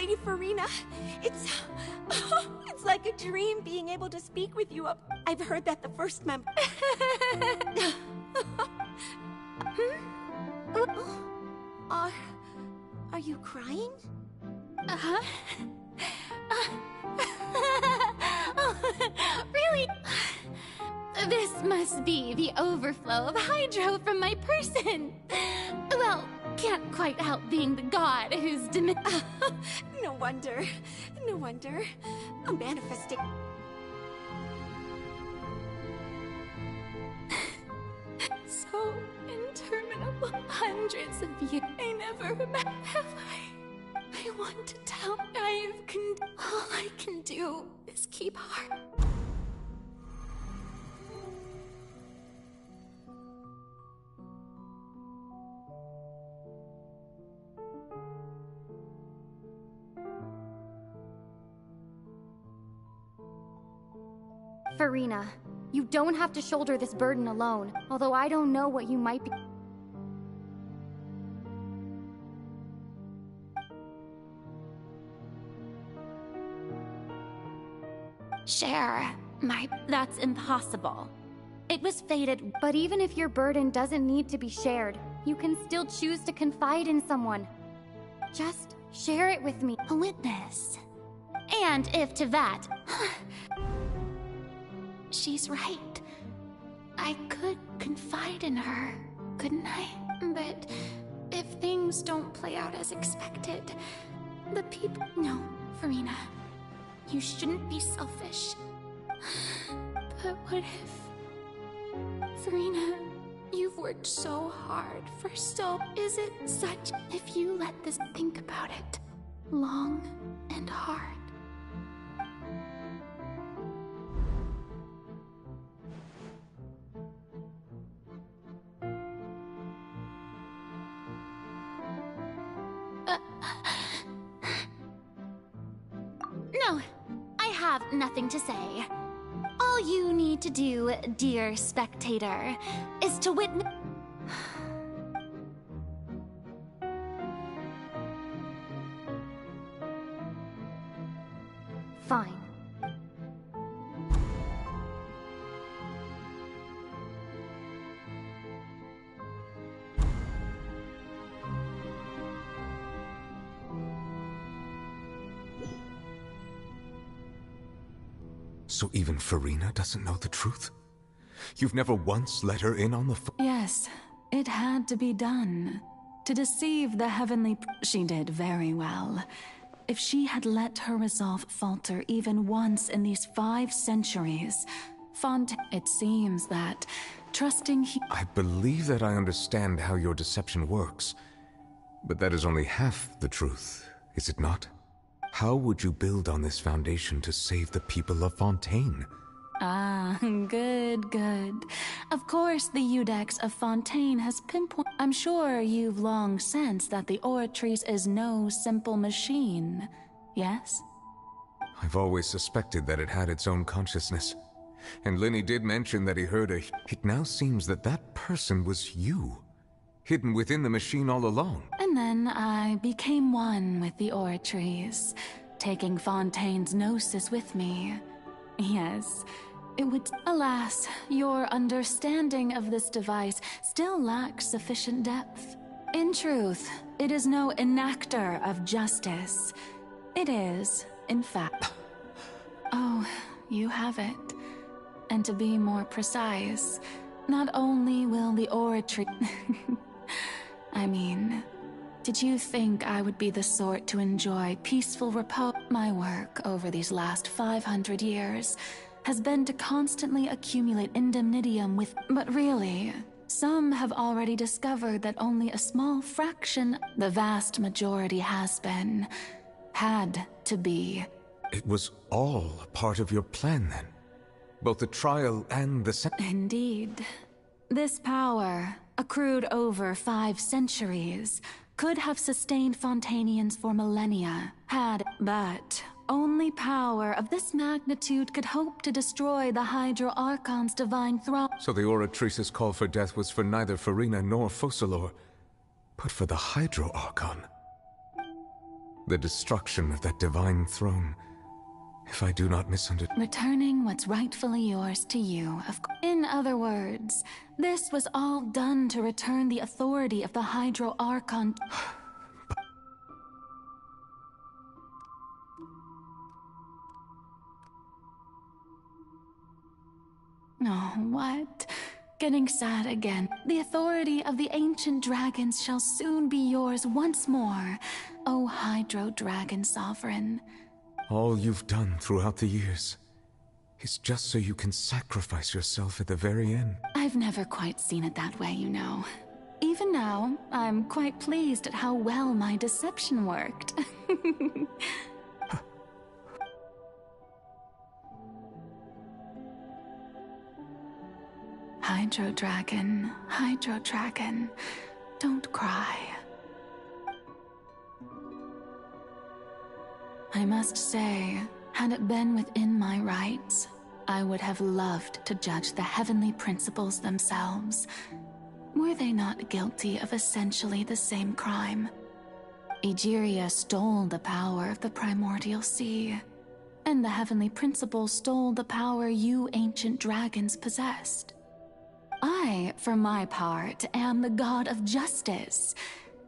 Lady Farina, it's like a dream being able to speak with you. I've heard that the first member... Are you crying? Uh-huh. Really? This must be the overflow of hydro from my person. Well, can't quite help being the god who's No wonder. No wonder. A manifesting... So interminable. Hundreds of years. I never remember. Have I want to tell. All I can do is keep heart. Farina, you don't have to shoulder this burden alone, although I don't know what you might be. Share that's impossible. It was fated. But even if your burden doesn't need to be shared, you can still choose to confide in someone. Just share it with me. A witness. And if to that... She's right. I could confide in her, couldn't I? But if things don't play out as expected, the people... No, Farina. You shouldn't be selfish. But what if... Farina, you've worked so hard for so... Is it such... If you let this... Think about it. Long and hard. No, I have nothing to say. All you need to do, dear spectator, is to witness... Fine. So even Farina doesn't know the truth? You've never once let her in on the Yes, it had to be done. To deceive the heavenly... She did very well. If she had let her resolve falter even once in these 5 centuries, it seems that trusting I believe that I understand how your deception works. But that is only half the truth, is it not? How would you build on this foundation to save the people of Fontaine? Ah, good, good. Of course the Iudex of Fontaine has pinpointed... I'm sure you've long sensed that the Oratrice is no simple machine, yes? I've always suspected that it had its own consciousness. And Linny did mention that he heard a... It now seems that that person was you, hidden within the machine all along. And then I became one with the Oratrice, taking Fontaine's gnosis with me. Yes, it would... Alas, your understanding of this device still lacks sufficient depth. In truth, it is no enactor of justice. It is, in fact... Oh, you have it. And to be more precise, not only will the Oratrice... I mean, did you think I would be the sort to enjoy peaceful repose? My work over these last 500 years has been to constantly accumulate indemnitium with... But really, some have already discovered that only a small fraction, the vast majority has been, had to be. It was all part of your plan then? Both the trial and the Indeed. This power, accrued over 5 centuries, could have sustained Fontainians for millennia, but only power of this magnitude could hope to destroy the Hydro Archon's divine throne. So the Oratrice's call for death was for neither Farina nor Focalor, but for the Hydro Archon. The destruction of that divine throne. If I do not misunderstand... Returning what's rightfully yours to you, In other words, this was all done to return the authority of the Hydro Archon... Oh, what? Getting sad again. The authority of the ancient dragons shall soon be yours once more, O Hydro Dragon Sovereign. All you've done throughout the years is just so you can sacrifice yourself at the very end. I've never quite seen it that way, you know. Even now, I'm quite pleased at how well my deception worked. Hydro Dragon, don't cry. I must say, had it been within my rights, I would have loved to judge the heavenly principles themselves. Were they not guilty of essentially the same crime? Egeria stole the power of the primordial sea, and the heavenly principles stole the power you ancient dragons possessed. I, for my part, am the god of justice.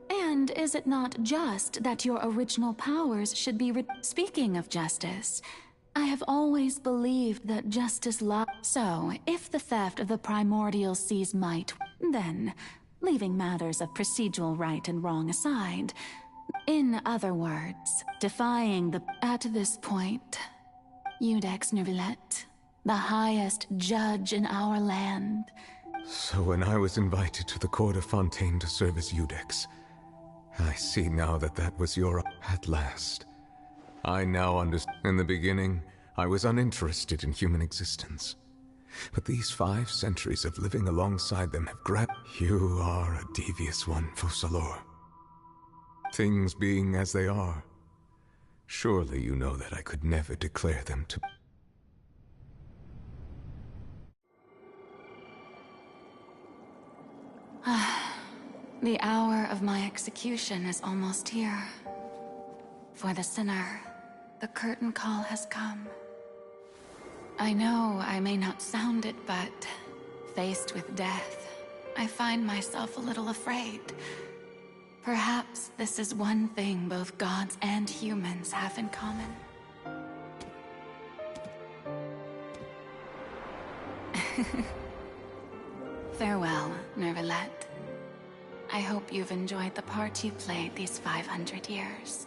And is it not just that your original powers should be Speaking of justice, I have always believed that justice So, if the theft of the primordial sea's might, then, leaving matters of procedural right and wrong aside, in other words, defying the... At this point, Iudex Neuvillette, the highest judge in our land... So when I was invited to the court of Fontaine to serve as Iudex, I see now that that was your... At last. I now understand. In the beginning, I was uninterested in human existence. But these 5 centuries of living alongside them have grabbed... You are a devious one, Focalors. Things being as they are, surely you know that I could never declare them to... The hour of my execution is almost here. For the sinner, the curtain call has come. I know I may not sound it, but faced with death, I find myself a little afraid. Perhaps this is one thing both gods and humans have in common. Farewell, Neuvillette. I hope you've enjoyed the part you played these 500 years.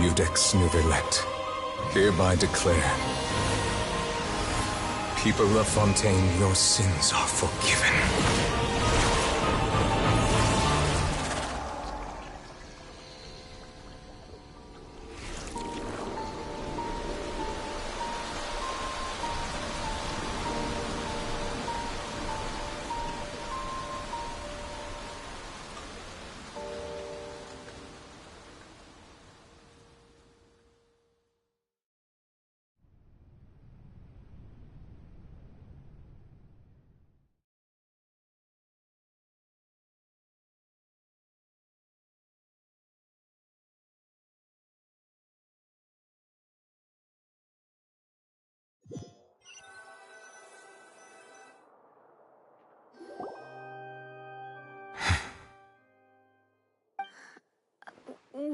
Iudex Neuvillette, hereby declare, people of Fontaine, your sins are forgiven.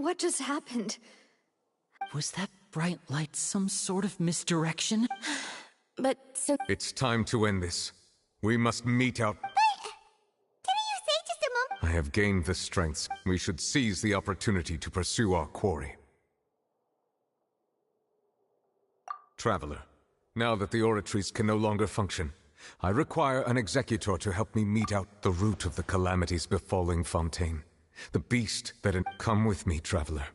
What just happened? Was that bright light some sort of misdirection? But since... It's time to end this. We must meet out... Didn't you say just a moment? I have gained the strengths. We should seize the opportunity to pursue our quarry. Traveler, now that the oratories can no longer function, I require an executor to help me mete out the root of the calamities befalling Fontaine. The beast that... Come with me, Traveler.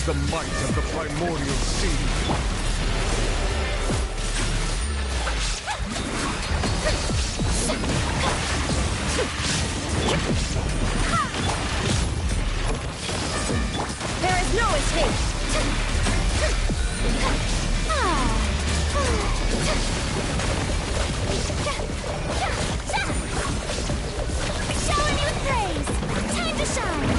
The might of the primordial sea. There is no escape. Show a new praise. Time to shine.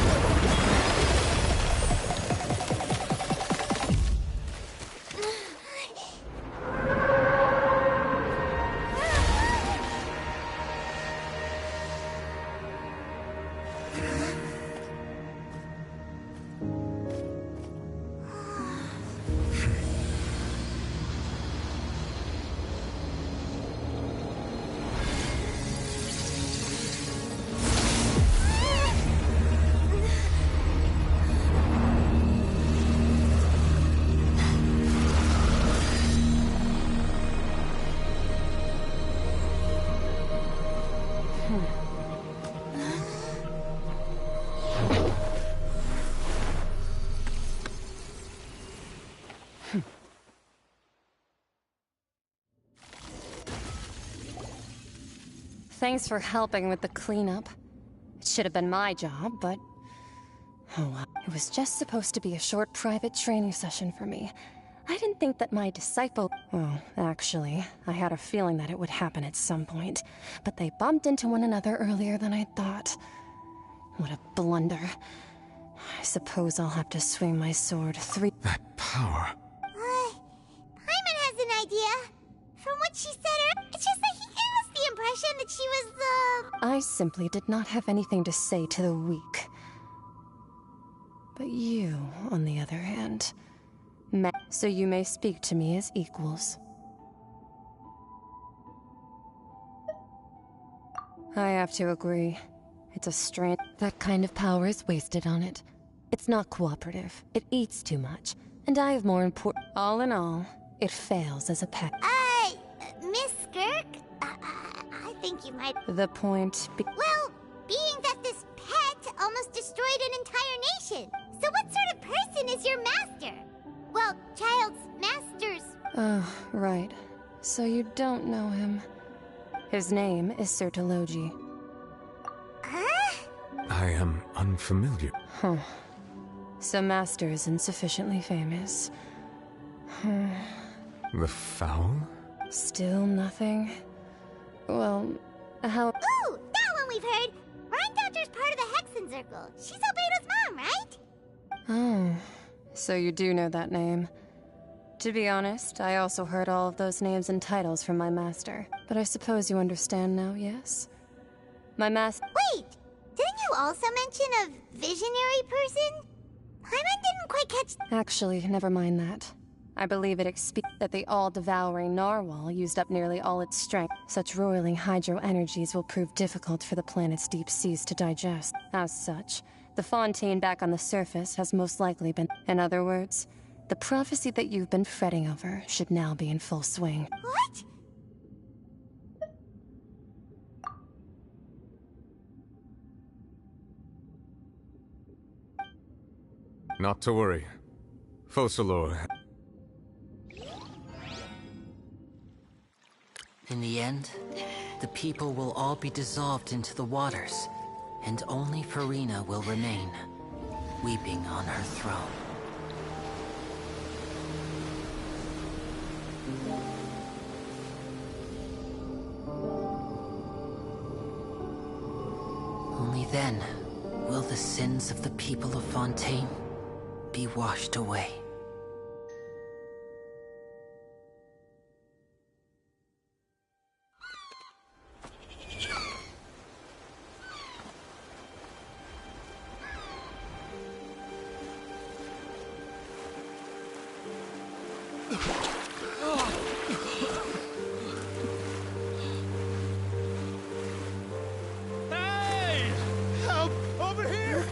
Thanks for helping with the cleanup. It should have been my job, but... oh well. It was just supposed to be a short private training session for me. I didn't think that my disciple... well, actually, I had a feeling that it would happen at some point. But they bumped into one another earlier than I thought. What a blunder. I suppose I'll have to swing my sword 3... That power... Paimon has an idea. From what she said, it's just that he gave us the impression that she was the... I simply did not have anything to say to the weak. But you, on the other hand... so you may speak to me as equals. I have to agree. It's a strange... that kind of power is wasted on it. It's not cooperative. It eats too much. And I have more important... all in all, it fails as a pet. Miss Skirk? I think you might... The point well, being that this pet almost destroyed an entire nation. So what sort of person is your master? Well, child's masters. Oh, right. So you don't know him. His name is Sir Taloji. Huh? I am unfamiliar. Huh. So Master isn't sufficiently famous. The foul? Still nothing? Well, how... Ooh, that one we've heard! Rhine-Doctor's part of the Hexen Circle. She's Albedo's mom, right? Oh, so you do know that name. To be honest, I also heard all of those names and titles from my master. But I suppose you understand now, yes? My master... Wait! Didn't you also mention a visionary person? Paimon didn't quite catch... Actually, never mind that. I believe it that the all-devouring narwhal used up nearly all its strength. Such roiling hydro energies will prove difficult for the planet's deep seas to digest. As such, the fontaine back on the surface has most likely been... in other words, the prophecy that you've been fretting over should now be in full swing. What? Not to worry. Focalor... In the end, the people will all be dissolved into the waters, and only Farina will remain, weeping on her throne. Only then will the sins of the people of Fontaine be washed away. Hey! Help! Over here!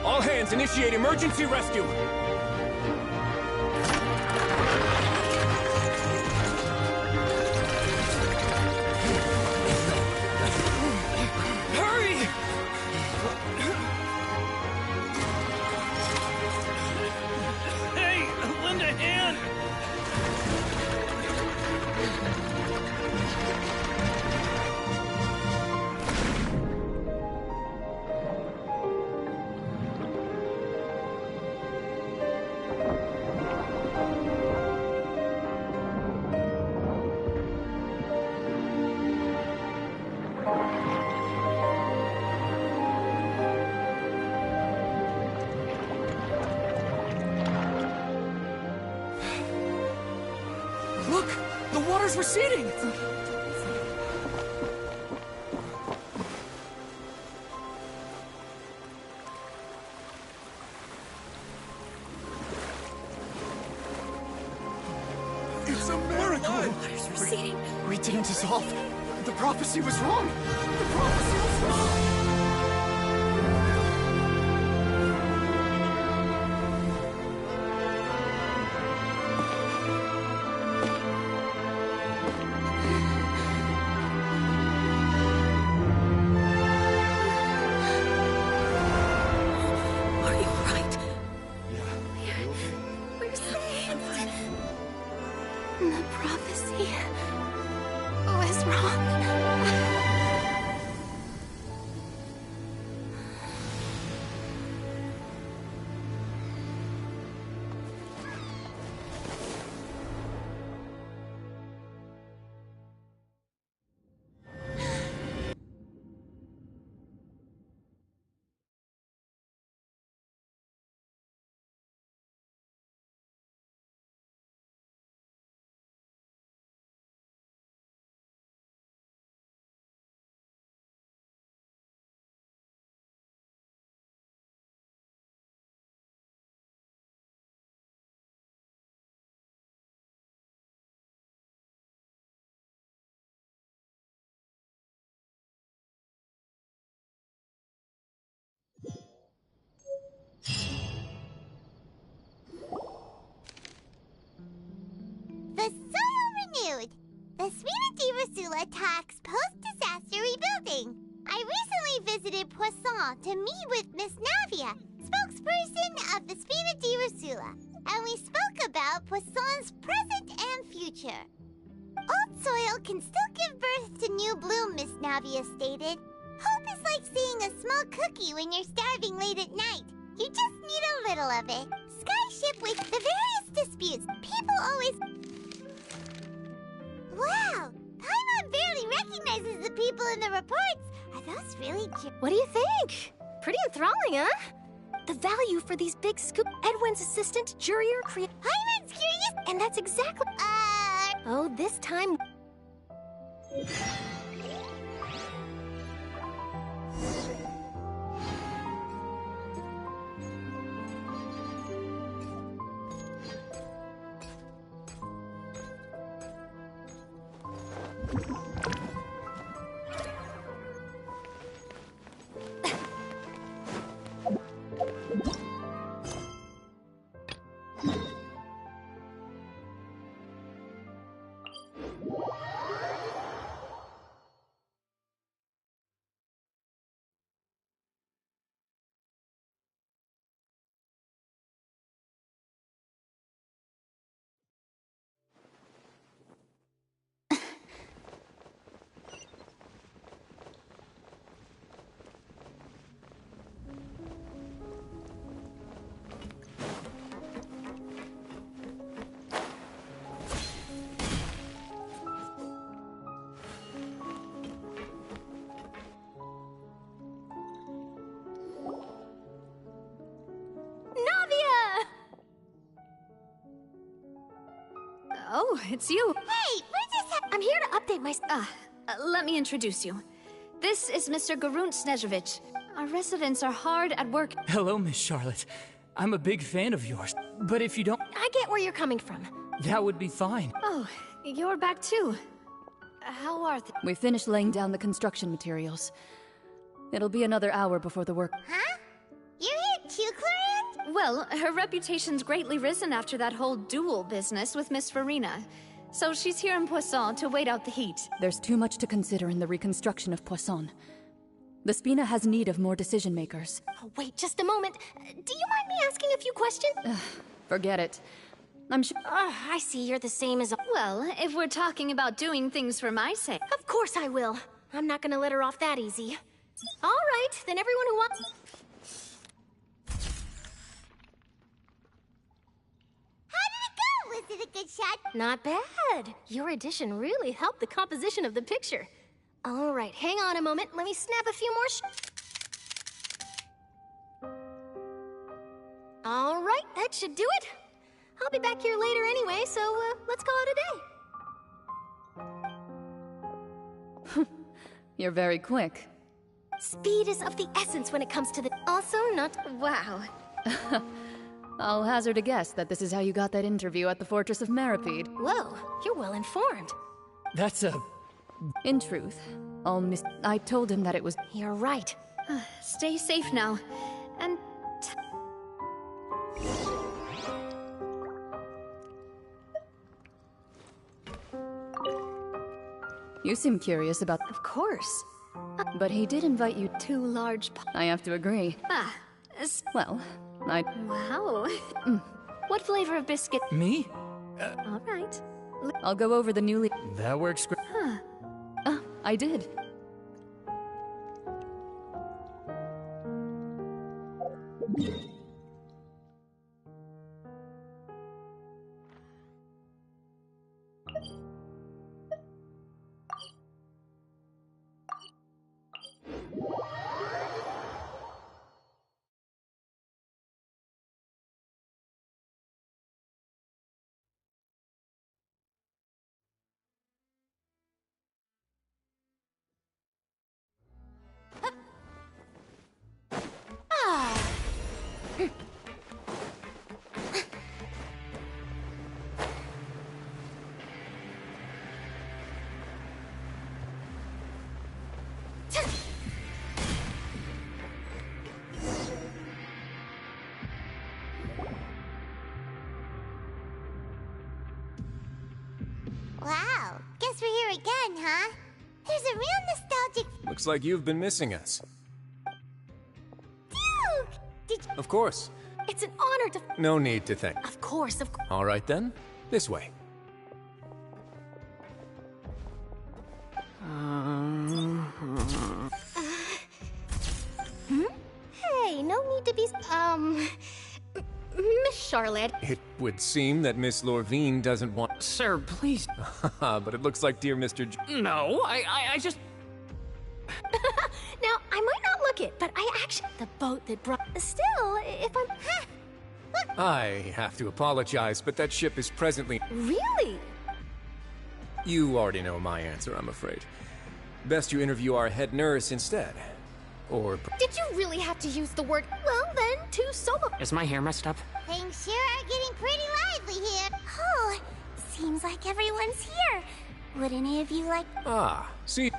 All hands, initiate emergency rescue! Hurry! Hey, lend a hand! Look! The water's receding! Water's receding. We didn't dissolve. The prophecy was wrong. The prophecy was wrong. The prophecy was wrong. The soil renewed. The Spina di Rosula talks post-disaster rebuilding. I recently visited Poisson to meet with Miss Navia, spokesperson of the Spina di Rosula, and we spoke about Poisson's present and future. Old soil can still give birth to new bloom, Miss Navia stated. Hope is like seeing a small cookie when you're starving late at night. You just need a little of it. Skyship with the various disputes. People always... Wow! Paimon barely recognizes the people in the reports. Are those really cute? What do you think? Pretty enthralling, huh? The value for these big scoop... Edwin's assistant, Jurier, Paimon's curious... And that's exactly... Oh, this time... Oh, it's you. Hey, we're just... I'm here to update my... Let me introduce you. This is Mr. Garunt Snezhevich. Our residents are hard at work. Hello, Miss Charlotte. I'm a big fan of yours, but if you don't... I get where you're coming from. That would be fine. Oh, you're back too. How are things? We finished laying down the construction materials. It'll be another hour before the work... Huh? You're here too, Clarion? Well, her reputation's greatly risen after that whole duel business with Miss Farina. So she's here in Poisson to wait out the heat. There's too much to consider in the reconstruction of Poisson. The Spina has need of more decision-makers. Oh, wait just a moment. Do you mind me asking a few questions? Forget it. I'm sure... I see you're the same as... Well, if we're talking about doing things for my sake... Of course I will. I'm not gonna let her off that easy. All right, then everyone who wants... Was it a good shot? Not bad. Your addition really helped the composition of the picture. All right, hang on a moment. Let me snap a few more All right, that should do it. I'll be back here later anyway, so let's call it a day. You're very quick. Speed is of the essence when it comes to the... Also not... Wow. I'll hazard a guess that this is how you got that interview at the Fortress of Maripede. Whoa, you're well informed. That's a... In truth, I told him that it was... You're right. Stay safe now. And... You seem curious about... Of course. But he did invite you... Too large... I have to agree. Well, Wow. What flavor of biscuit? Me? All right. I'll go over the newly... That works great. I did. Wow, guess we're here again, huh? There's a real nostalgic... Looks like you've been missing us. Duke! Did you... Of course. It's an honor to... No need to thank. Of course, of course. All right then, this way. Hey, no need to be... Miss Charlotte. It would seem that Miss Lorvine doesn't want... Sir, please. But it looks like dear Mr. No, I just... Now, I might not look it, but I actually... The boat that brought... Still, if I'm... I have to apologize, but that ship is presently... Really? You already know my answer, I'm afraid. Best you interview our head nurse instead. Or... Did you really have to use the word... Well, then, two solo... Is my hair messed up? Things sure are getting pretty lively here. Oh, seems like everyone's here. Would any of you like... Ah, see...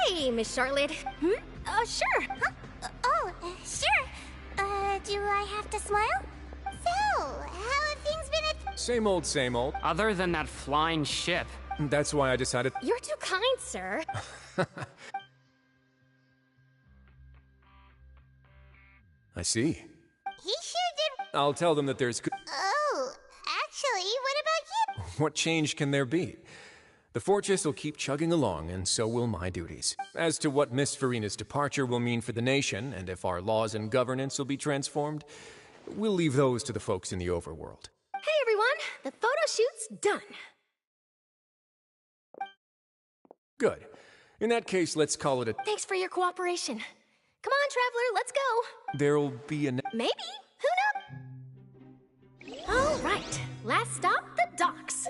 Hey, Miss Charlotte. Sure. Huh? Sure. Do I have to smile? So, how have things been at... Same old, same old. Other than that flying ship. That's why I decided... You're too kind, sir. I see. He sure did... I'll tell them that there's... Oh, actually, what about you? What change can there be? The fortress will keep chugging along, and so will my duties. As to what Miss Farina's departure will mean for the nation, and if our laws and governance will be transformed, we'll leave those to the folks in the overworld. Hey, everyone. The photo shoot's done. Good. In that case, let's call it a... Thanks for your cooperation. Come on, Traveler, let's go. There'll be a... Maybe. Who knows? All right. Last stop, the docks.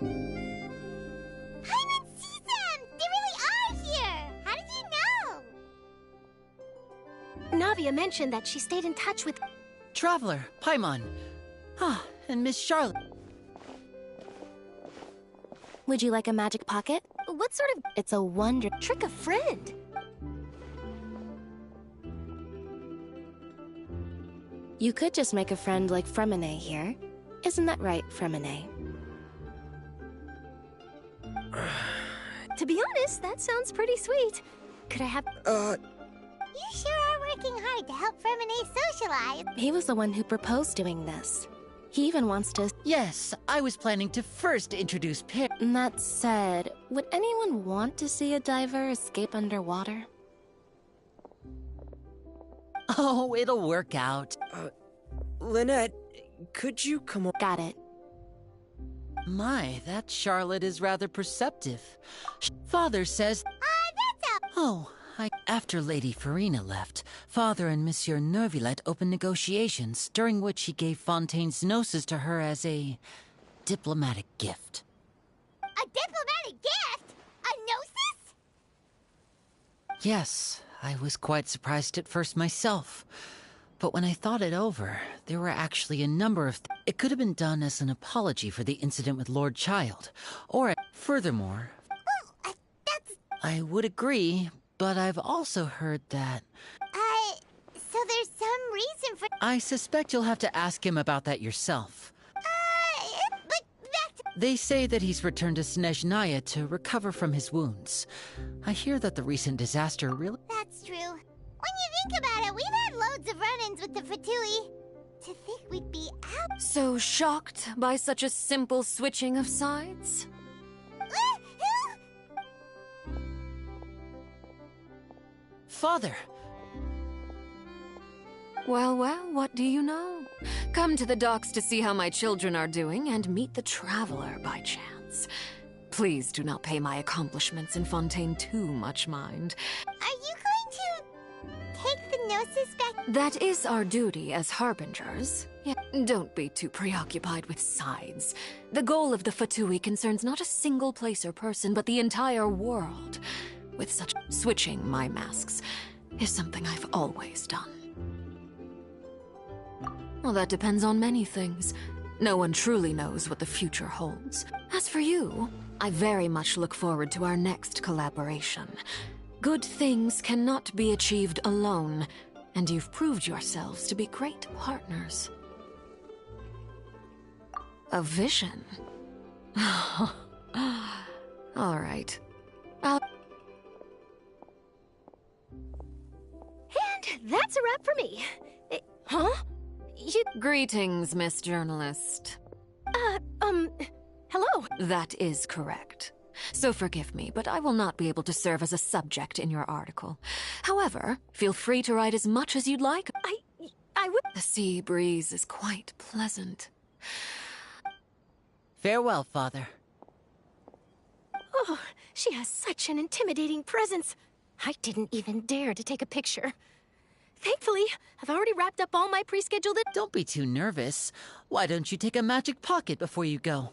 Paimon sees them! They really are here! How did you know? Navia mentioned that she stayed in touch with... Traveler, Paimon. Ah, and Miss Charlotte. Would you like a magic pocket? What sort of... It's a wonder... Trick a friend. You could just make a friend like Fremine here. Isn't that right, Fremine? To be honest, that sounds pretty sweet. Could I have... You sure are working hard to help Fremine socialize. He was the one who proposed doing this. He even wants to... Yes, I was planning to first introduce Pear. That said, would anyone want to see a diver escape underwater? Oh, it'll work out. Lynette, could you come on? Got it. My, that Charlotte is rather perceptive. Father says... Oh, after Lady Farina left, Father and Monsieur Neuvillette opened negotiations, during which he gave Fontaine's gnosis to her as a diplomatic gift. A diplomatic gift? A gnosis? Yes, I was quite surprised at first myself. But when I thought it over, there were actually a number of... It could have been done as an apology for the incident with Lord Child. Or, furthermore... Well, that's... I would agree, but I've also heard that... So there's some reason for... I suspect you'll have to ask him about that yourself. But back to... They say that he's returned to Snezhnaya to recover from his wounds. I hear that the recent disaster really... That's true. When you think about it, we've had loads of run-ins with the Fatui. To think we'd be out... So shocked by such a simple switching of sides? Father! Well, what do you know? Come to the docks to see how my children are doing and meet the traveler by chance. Please do not pay my accomplishments in Fontaine too much mind. Are you going to take the gnosis back? That is our duty as harbingers. Yeah, don't be too preoccupied with sides. The goal of the Fatui concerns not a single place or person, but the entire world. With such switching my masks is something I've always done. Well, that depends on many things. No one truly knows what the future holds. As for you, I very much look forward to our next collaboration. Good things cannot be achieved alone, and you've proved yourselves to be great partners. A vision? All right. And that's a wrap for me. Huh? Greetings, Miss Journalist. Hello? That is correct. So forgive me, but I will not be able to serve as a subject in your article. However, feel free to write as much as you'd like. I would... The sea breeze is quite pleasant. Farewell, Father. Oh, she has such an intimidating presence. I didn't even dare to take a picture. Thankfully, I've already wrapped up all my pre-scheduled... Don't be too nervous. Why don't you take a magic pocket before you go?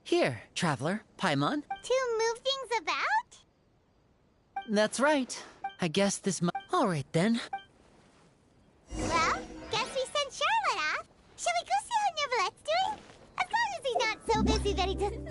Here, Traveler, Paimon. To move things about? That's right. I guess this might... All right, then. Well, guess we sent Charlotte off. Shall we go see how Neuvillette's doing? As long as he's not so busy that he doesn't...